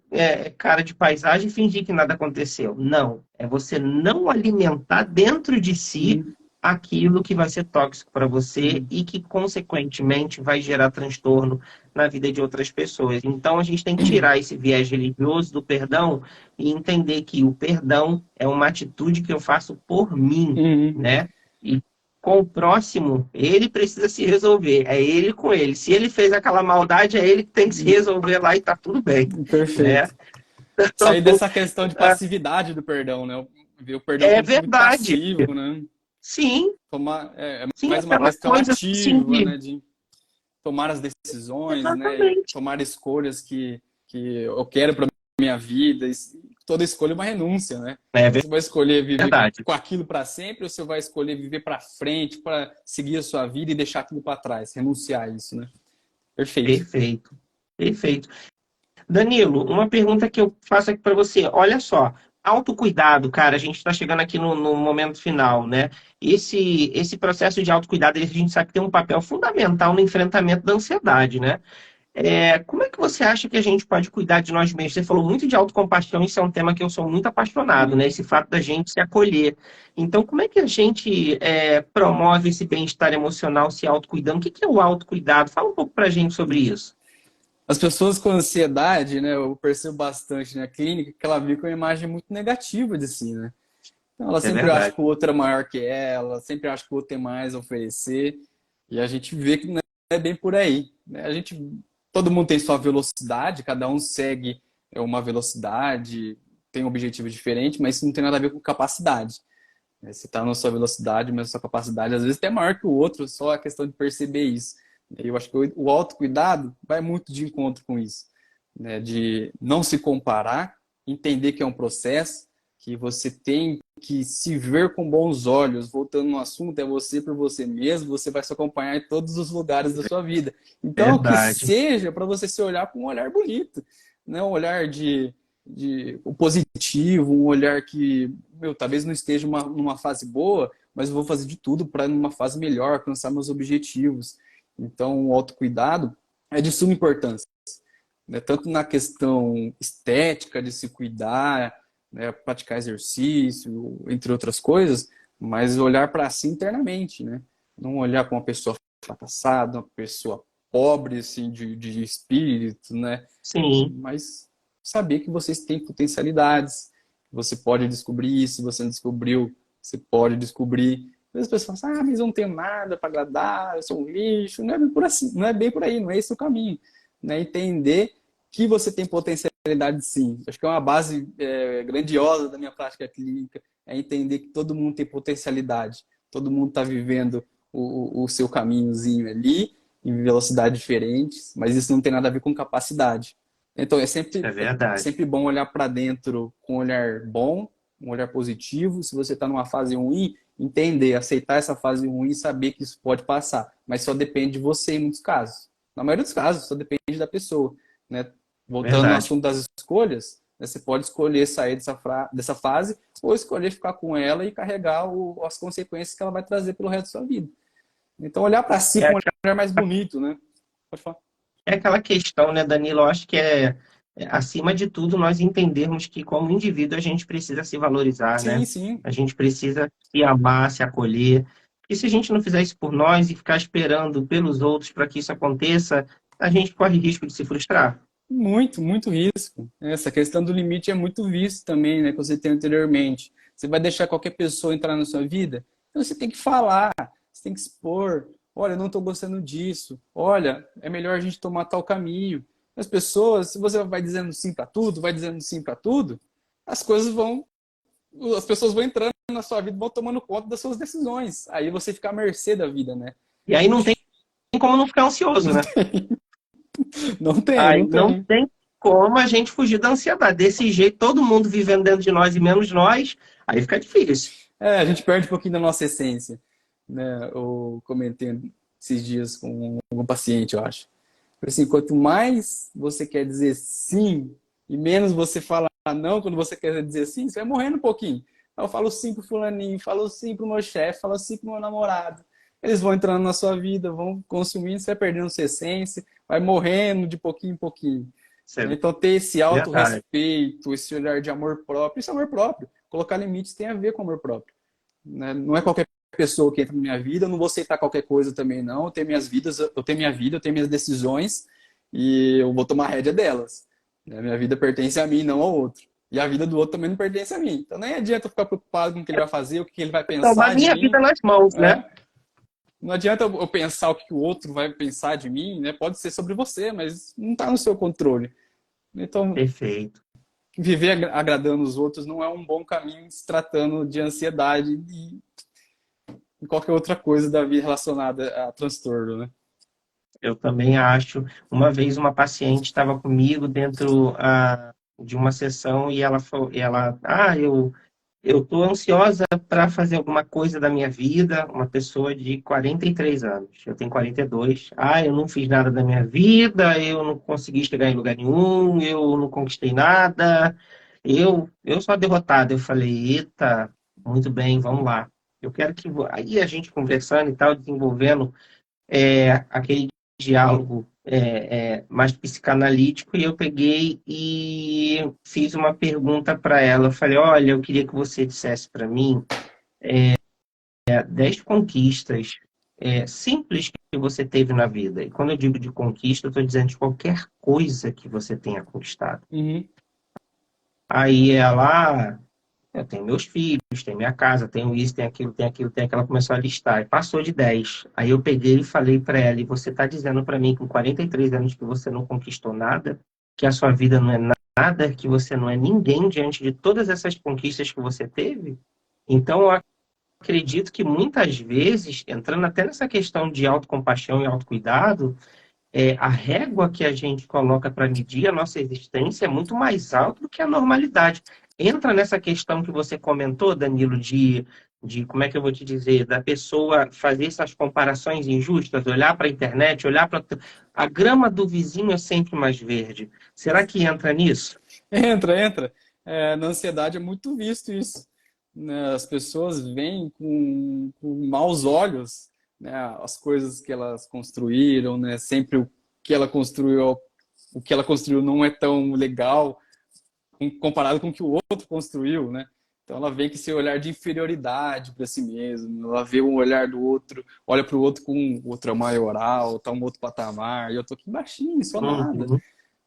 cara de paisagem e fingir que nada aconteceu. Não, é você não alimentar dentro de si uhum, aquilo que vai ser tóxico para você uhum, e que, consequentemente, vai gerar transtorno na vida de outras pessoas. Então, a gente tem que tirar esse viés religioso do perdão e entender que o perdão é uma atitude que eu faço por mim, uhum. né? E com o próximo, ele precisa se resolver. É ele com ele. Se ele fez aquela maldade, é ele que tem que se resolver lá e tá tudo bem, né? Perfeito. Sair dessa questão de passividade do perdão, né? Ver o perdão É como muito verdade. passivo, né? Sim, É sim, mais uma aquela questão coisa assim ativa, de... né? De tomar as decisões, né? E Exatamente. tomar escolhas que eu quero para minha vida. Toda escolha é uma renúncia, né? É Então, você vai escolher viver verdade. com aquilo para sempre ou você vai escolher viver para frente, para seguir a sua vida e deixar aquilo para trás, renunciar a isso, né? Perfeito. Perfeito. Perfeito. Danilo, uma pergunta que eu faço aqui para você. Olha só, autocuidado, cara, a gente está chegando aqui no momento final, né? Esse processo de autocuidado, a gente sabe que tem um papel fundamental no enfrentamento da ansiedade, né? Como é que você acha que a gente pode cuidar de nós mesmos? Você falou muito de autocompaixão, isso é um tema que eu sou muito apaixonado, né? Esse fato da gente se acolher. Então, como é que a gente promove esse bem-estar emocional se autocuidando? O que que é o autocuidado? Fala um pouco pra gente sobre isso. As pessoas com ansiedade, né, eu percebo bastante na clínica que ela vê com uma imagem muito negativa de si, né? Então, ela É sempre acha verdade. que o outro é maior que ela, sempre acha que o outro tem mais a oferecer, e a gente vê que não é bem por aí, né? Todo mundo tem sua velocidade, cada um segue uma velocidade, tem um objetivo diferente, mas isso não tem nada a ver com capacidade, né? Você está na sua velocidade, mas a sua capacidade às vezes é maior que o outro, só a questão de perceber isso. Eu acho que o autocuidado vai muito de encontro com isso, né? De não se comparar, entender que é um processo, que você tem que se ver com bons olhos. Voltando no assunto, é você por você mesmo, você vai se acompanhar em todos os lugares da sua vida. Então, que Verdade. seja para você se olhar com um olhar bonito, né? Um olhar de o positivo, um olhar que, meu, talvez não esteja numa fase boa, mas eu vou fazer de tudo para numa fase melhor, alcançar meus objetivos. Então, o autocuidado é de suma importância, né? Tanto na questão estética de se cuidar, né? Praticar exercício, entre outras coisas, mas olhar para si internamente, né? Não olhar para uma pessoa fracassada, uma pessoa pobre assim, de espírito, né? Sim, Mas saber que vocês têm potencialidades, você pode descobrir isso, se você não descobriu, você pode descobrir. As pessoas falam assim, mas eu não tenho nada para agradar, eu sou um lixo. Não é bem por assim, não é bem por aí, não é esse o caminho. Né? Entender que você tem potencialidade sim. Acho que é uma base grandiosa da minha prática clínica, é entender que todo mundo tem potencialidade, todo mundo está vivendo o seu caminhozinho ali, em velocidades diferentes, mas isso não tem nada a ver com capacidade. Então é é verdade. sempre bom olhar para dentro com um olhar bom, um olhar positivo. Se você está numa fase ruim, entender, aceitar essa fase ruim e saber que isso pode passar. Mas só depende de você em muitos casos. Na maioria dos casos, só depende da pessoa. Né? Voltando no Verdade. assunto das escolhas, né? Você pode escolher sair dessa fase ou escolher ficar com ela e carregar as consequências que ela vai trazer pelo resto da sua vida. Então, olhar para si É, com um olhar mais bonito, né? Pode falar. é aquela questão, né, Danilo? Eu acho que acima de tudo, nós entendermos que, como indivíduo, a gente precisa se valorizar, Sim, né? sim. A gente precisa se amar, se acolher. E se a gente não fizer isso por nós e ficar esperando pelos outros para que isso aconteça, a gente corre risco de se frustrar. Muito, muito risco. Essa questão do limite é muito visto também, né, que você tem anteriormente. Você vai deixar qualquer pessoa entrar na sua vida? Então você tem que falar, você tem que expor. Olha, eu não estou gostando disso. Olha, é melhor a gente tomar tal caminho. As pessoas, se você vai dizendo sim para tudo, vai dizendo sim para tudo, as coisas vão, as pessoas vão entrando na sua vida, vão tomando conta das suas decisões. Aí você fica à mercê da vida, né? E aí não tem como não ficar ansioso, né? Não tem, Aí não não tem. tem como a gente fugir da ansiedade. Desse jeito, todo mundo vivendo dentro de nós e menos nós, aí fica difícil. A gente perde um pouquinho da nossa essência, né? Eu comentei esses dias com um paciente, eu acho. Assim, quanto mais você quer dizer sim e menos você fala não quando você quer dizer sim, você vai morrendo um pouquinho. Eu falo sim pro fulaninho, falo sim pro meu chefe, falo sim pro meu namorado. Eles vão entrando na sua vida, vão consumindo, você vai perdendo sua essência, vai morrendo de pouquinho em pouquinho. Isso é Então, ter esse verdade. autorrespeito, esse olhar de amor próprio, isso é amor próprio. Colocar limites tem a ver com amor próprio. Né? Não é qualquer pessoa que entra na minha vida, eu não vou aceitar qualquer coisa também, não. Eu tenho minhas vidas, eu tenho minha vida, eu tenho minhas decisões e eu vou tomar rédea delas. Né? Minha vida pertence a mim, não ao outro. E a vida do outro também não pertence a mim. Então, nem adianta eu ficar preocupado com o que ele vai fazer, o que ele vai Tomar pensar de minha vida mim. nas mãos, né? Né? Não adianta eu pensar o que o outro vai pensar de mim, né? Pode ser sobre você, mas não está no seu controle. Então, Perfeito. viver agradando os outros não é um bom caminho se tratando de ansiedade e qualquer outra coisa da vida relacionada a transtorno, né? Eu também acho. Uma vez uma paciente estava comigo dentro de uma sessão e ela falou, eu estou ansiosa para fazer alguma coisa da minha vida, uma pessoa de 43 anos. Eu tenho 42. Eu não fiz nada da minha vida, eu não consegui chegar em lugar nenhum, eu não conquistei nada, eu sou a derrotada. Eu falei, eita, muito bem, vamos lá. Eu quero que. Aí a gente conversando e tal, desenvolvendo aquele diálogo mais psicanalítico, e eu peguei e fiz uma pergunta para ela. Eu falei, olha, eu queria que você dissesse para mim 10 conquistas simples que você teve na vida. E quando eu digo de conquista, eu estou dizendo de qualquer coisa que você tenha conquistado. Uhum. Aí ela, eu tenho meus filhos, tenho minha casa, tenho isso, tenho aquilo, tenho aquilo, tenho aquilo. Ela começou a listar e passou de 10. Aí eu peguei e falei para ela, e você está dizendo para mim com 43 anos que você não conquistou nada, que a sua vida não é nada, que você não é ninguém diante de todas essas conquistas que você teve? Então, eu acredito que muitas vezes, entrando até nessa questão de autocompaixão e autocuidado, a régua que a gente coloca para medir a nossa existência é muito mais alta do que a normalidade. Entra nessa questão que você comentou, Danilo, de como é que eu vou te dizer, da pessoa fazer essas comparações injustas, olhar para a internet, olhar para... A grama do vizinho é sempre mais verde. Será que entra nisso? Entra, entra. Na ansiedade é muito visto isso, né? As pessoas veem com maus olhos, né, as coisas que elas construíram, né? Sempre o que ela construiu não é tão legal comparado com o que o outro construiu, né? Então ela vê que esse olhar de inferioridade para si mesmo, ela vê o olhar do outro, olha para o outro com outro maioral, tá um outro patamar, e eu tô aqui baixinho, só nada. Uhum.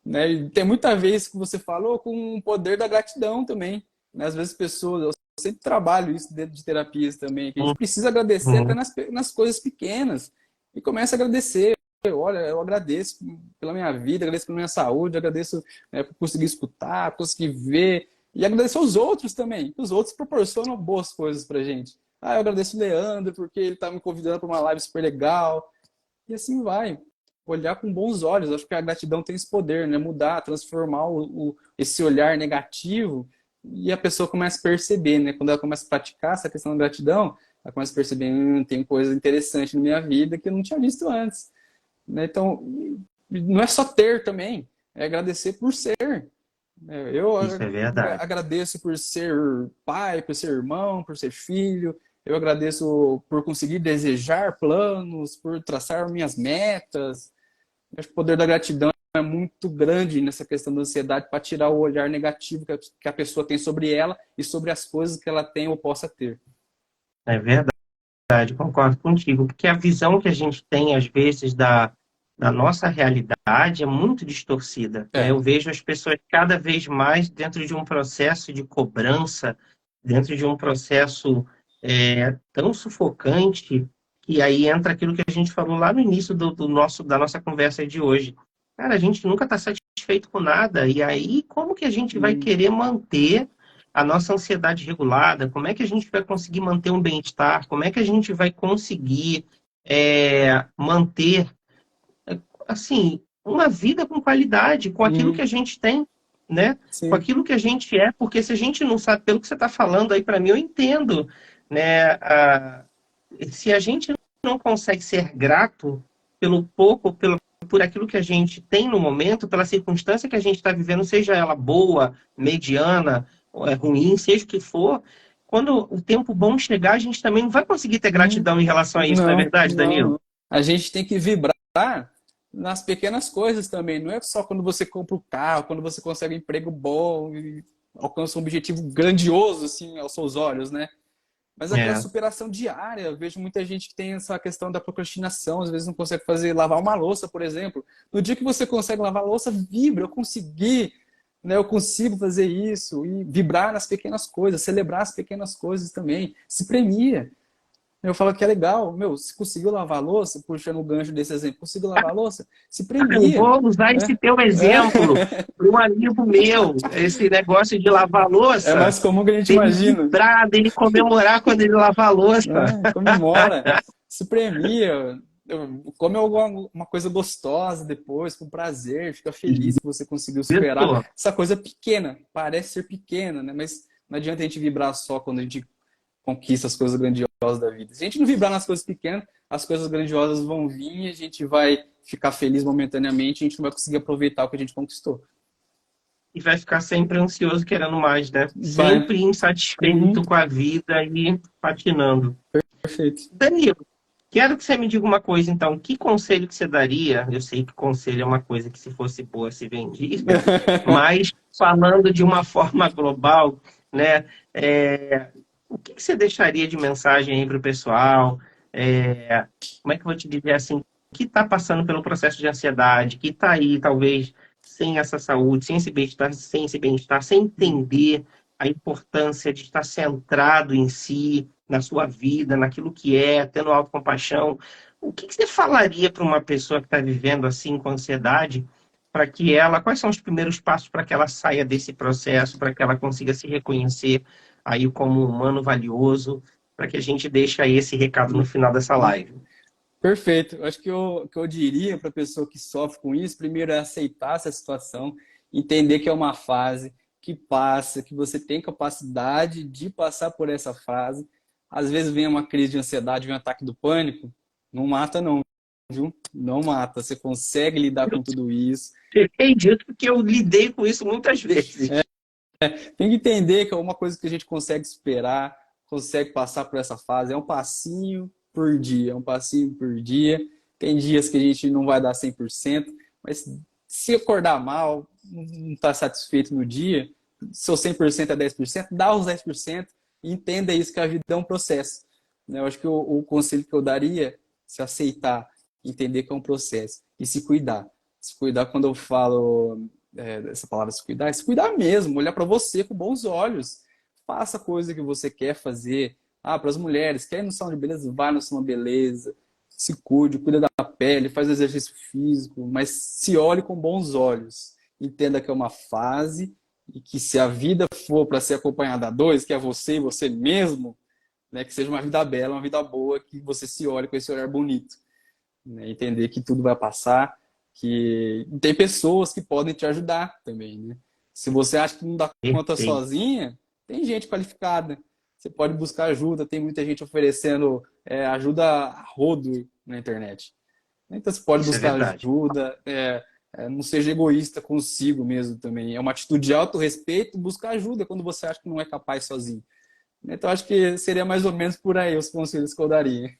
Né? E tem muita vez que você falou com o poder da gratidão também. Né? Às vezes pessoas, eu sempre trabalho isso dentro de terapias também, que a gente precisa agradecer até Uhum. nas coisas pequenas. E começa a agradecer. Olha, eu agradeço pela minha vida, agradeço pela minha saúde, agradeço, né, por conseguir escutar, conseguir ver. E agradecer aos outros também. Os outros proporcionam boas coisas pra gente. Ah, eu agradeço o Leandro porque ele tá me convidando para uma live super legal. E assim vai. Olhar com bons olhos. Acho que a gratidão tem esse poder, né? Mudar, transformar esse olhar negativo, e a pessoa começa a perceber, né? Quando ela começa a praticar essa questão da gratidão, ela começa a perceber, tem coisa interessante na minha vida que eu não tinha visto antes. Né? Então, não é só ter também, é agradecer por ser. Eu Isso é verdade. agradeço por ser pai, por ser irmão, por ser filho. Eu agradeço por conseguir desejar planos, por traçar minhas metas. Acho que o poder da gratidão é muito grande nessa questão da ansiedade, para tirar o olhar negativo que a pessoa tem sobre ela e sobre as coisas que ela tem ou possa ter. É verdade, concordo contigo, porque a visão que a gente tem, às vezes, da nossa realidade é muito distorcida, né? É. Eu vejo as pessoas cada vez mais dentro de um processo de cobrança, dentro de um processo tão sufocante, que aí entra aquilo que a gente falou lá no início da nossa conversa de hoje. Cara, a gente nunca está satisfeito com nada, e aí como que a gente vai querer manter a nossa ansiedade regulada? Como é que a gente vai conseguir manter um bem-estar? Como é que a gente vai conseguir manter, assim, uma vida com qualidade, com aquilo que a gente tem, né? Com Sim. aquilo que a gente é, porque se a gente não sabe, pelo que você está falando aí para mim, eu entendo, né? Se a gente não consegue ser grato pelo pouco, por aquilo que a gente tem no momento, pela circunstância que a gente está vivendo, seja ela boa, mediana, ruim, seja o que for, quando o tempo bom chegar, a gente também não vai conseguir ter gratidão em relação a isso, não é Não, verdade, não, Danilo? não. A gente tem que vibrar nas pequenas coisas também. Não é só quando você compra o carro, quando você consegue um emprego bom e alcança um objetivo grandioso, assim, aos seus olhos, né? Mas aquela É. superação diária. Eu vejo muita gente que tem essa questão da procrastinação, às vezes não consegue lavar uma louça, por exemplo. No dia que você consegue lavar a louça, vibra, eu consegui, né? Eu consigo fazer isso. E vibrar nas pequenas coisas, celebrar as pequenas coisas também. Se premia. Eu falo que é legal, meu, se conseguiu lavar a louça, puxando o gancho desse exemplo, conseguiu lavar a louça, se Eu premia, vou usar esse né? teu exemplo para um amigo meu, esse negócio de lavar É louça, mais comum que a gente dele imagina, vibrar, dele comemorar quando ele lava a louça. né? Comemora, se premia, come uma coisa gostosa depois, com prazer, fica feliz que você conseguiu superar Isso. essa coisa pequena, parece ser pequena, né? Mas não adianta a gente vibrar só quando a gente conquista as coisas grandiosas da vida. Se a gente não vibrar nas coisas pequenas, as coisas grandiosas vão vir, a gente vai ficar feliz momentaneamente, a gente não vai conseguir aproveitar o que a gente conquistou. E vai ficar sempre ansioso, querendo mais, né? Vai. Sempre insatisfeito Uhum. com a vida e patinando. Perfeito. Danilo, Quero que você me diga uma coisa, então. Que conselho que você daria? Eu sei que conselho é uma coisa que, se fosse boa, se vendia, mas falando de uma forma global, né? O que você deixaria de mensagem aí para o pessoal? Como é que eu vou te dizer assim? Que está passando pelo processo de ansiedade, que está aí, talvez, sem essa saúde, sem esse bem-estar, sem entender a importância de estar centrado em si, na sua vida, naquilo que é, tendo autocompaixão. O que você falaria para uma pessoa que está vivendo assim com ansiedade, para que ela, quais são os primeiros passos para que ela saia desse processo, para que ela consiga se reconhecer aí como um humano valioso, para que a gente deixe aí esse recado no final dessa live? Perfeito. Eu acho que que eu diria para a pessoa que sofre com isso, primeiro é aceitar essa situação, entender que é uma fase que passa, que você tem capacidade de passar por essa fase. Às vezes vem uma crise de ansiedade, vem um ataque do pânico, não mata não, viu? Não mata. Você consegue lidar com tudo isso. Eu acredito porque eu lidei com isso muitas vezes. Tem que entender que é uma coisa que a gente consegue superar, consegue passar por essa fase. É um passinho por dia, é um passinho por dia. Tem dias que a gente não vai dar 100%, mas se acordar mal, não está satisfeito no dia, seu 100% é 10%, dá os 10% e entenda isso, que a vida é um processo. Eu acho que o conselho que eu daria é se aceitar, entender que é um processo e se cuidar. Se cuidar, quando eu falo essa palavra se cuidar, é se cuidar mesmo, olhar para você com bons olhos. Faça a coisa que você quer fazer. Ah, para as mulheres, quer ir no salão de beleza? Vai no salão de beleza. Se cuide, cuida da pele, faz exercício físico, mas se olhe com bons olhos. Entenda que é uma fase e que, se a vida for para ser acompanhada a dois, que é você e você mesmo, né, que seja uma vida bela, uma vida boa, que você se olhe com esse olhar bonito, né? Entender que tudo vai passar, que tem pessoas que podem te ajudar também, né? Se você acha que não dá conta Perfeito. sozinha, tem gente qualificada. Você pode buscar ajuda, tem muita gente oferecendo ajuda a rodo na internet. Então você pode Isso é buscar verdade. ajuda, não seja egoísta consigo mesmo também. É uma atitude de autorrespeito, buscar ajuda quando você acha que não é capaz sozinho. Então acho que seria mais ou menos por aí os conselhos que eu daria.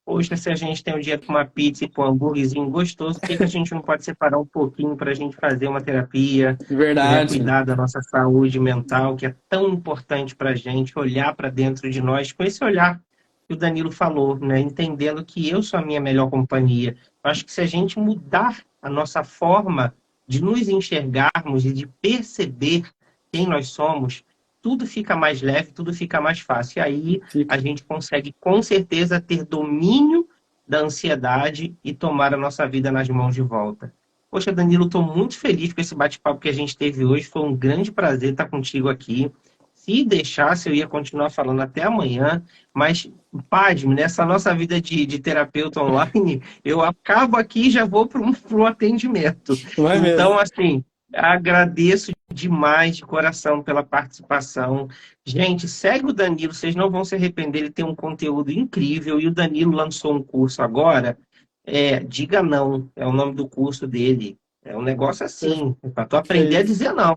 Poxa, se a gente tem um dia para uma pizza e para um hambúrguerzinho gostoso, por que que a gente não pode separar um pouquinho para a gente fazer uma terapia, né? Verdade. Cuidar da nossa saúde mental, que é tão importante para a gente, olhar para dentro de nós, com esse olhar que o Danilo falou, né? Entendendo que eu sou a minha melhor companhia. Eu acho que se a gente mudar a nossa forma de nos enxergarmos e de perceber quem nós somos, tudo fica mais leve, tudo fica mais fácil. E aí Fica. a gente consegue com certeza ter domínio da ansiedade e tomar a nossa vida nas mãos de volta. Poxa, Danilo, estou muito feliz com esse bate-papo que a gente teve hoje. Foi um grande prazer estar contigo aqui. Se deixasse, eu ia continuar falando até amanhã, mas, pasme, nessa nossa vida de terapeuta online, eu acabo aqui e já vou para um atendimento. Vai Então, mesmo. assim, agradeço demais de coração pela participação. Gente, segue o Danilo, vocês não vão se arrepender, ele tem um conteúdo incrível e o Danilo lançou um curso agora, Diga Não, é o nome do curso dele. É um negócio assim, para tu aprender a Perfeito. dizer não.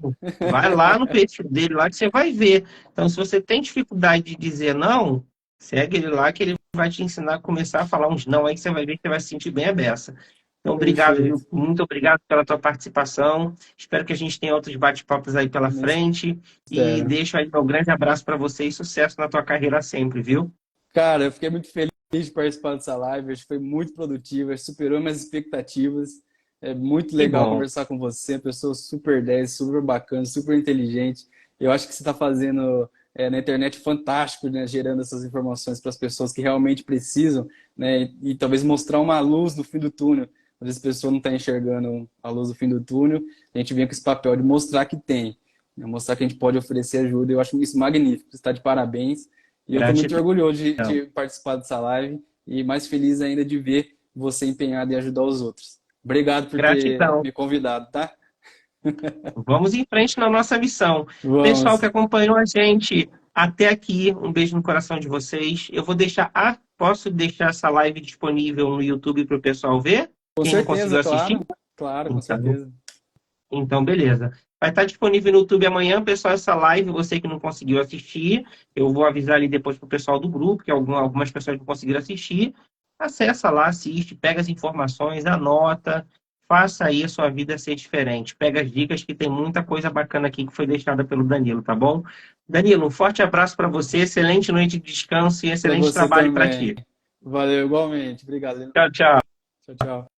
Vai lá no perfil dele lá que você vai ver. Então, se você tem dificuldade de dizer não, segue ele lá que ele vai te ensinar a começar a falar uns não aí que você vai ver que você vai se sentir bem à beça. Então, obrigado, viu? Perfeito. Muito obrigado pela tua participação. Espero que a gente tenha outros bate-papos aí pela Também frente. E espero. deixo aí um grande abraço para você e sucesso na tua carreira sempre, viu? Cara, eu fiquei muito feliz de participar dessa live. Acho que foi muito produtiva, superou minhas expectativas. É muito Que legal bom. conversar com você, pessoa super 10, super bacana, super inteligente. Eu acho que você está fazendo na internet fantástico, né? Gerando essas informações para as pessoas que realmente precisam, né? E talvez mostrar uma luz no fim do túnel. Às vezes a pessoa não está enxergando a luz no fim do túnel. A gente vem com esse papel de mostrar que tem, né? Mostrar que a gente pode oferecer ajuda. Eu acho isso magnífico. Você está de parabéns. E eu estou muito Gratidão. orgulhoso de participar dessa live e mais feliz ainda de ver você empenhado em ajudar os outros. Obrigado por ter Gratidão. me convidado, tá? Vamos em frente na nossa missão. Pessoal que Vamos. acompanhou a gente até aqui, um beijo no coração de vocês. Eu vou deixar. Posso deixar essa live disponível no YouTube para o pessoal ver? Com Quem não certeza, conseguiu assistir? claro. Claro, com Então, certeza. então, beleza. Vai estar disponível no YouTube amanhã, pessoal, essa live. Você que não conseguiu assistir, eu vou avisar ali depois para o pessoal do grupo, que algumas pessoas não conseguiram assistir. acessa lá, assiste, pega as informações, anota, faça aí a sua vida ser diferente. Pega as dicas que tem muita coisa bacana aqui que foi deixada pelo Danilo, tá bom? Danilo, um forte abraço para você, excelente noite de descanso e Para excelente você trabalho para também. ti. Valeu, igualmente. Obrigado. Tchau, tchau. Tchau, tchau.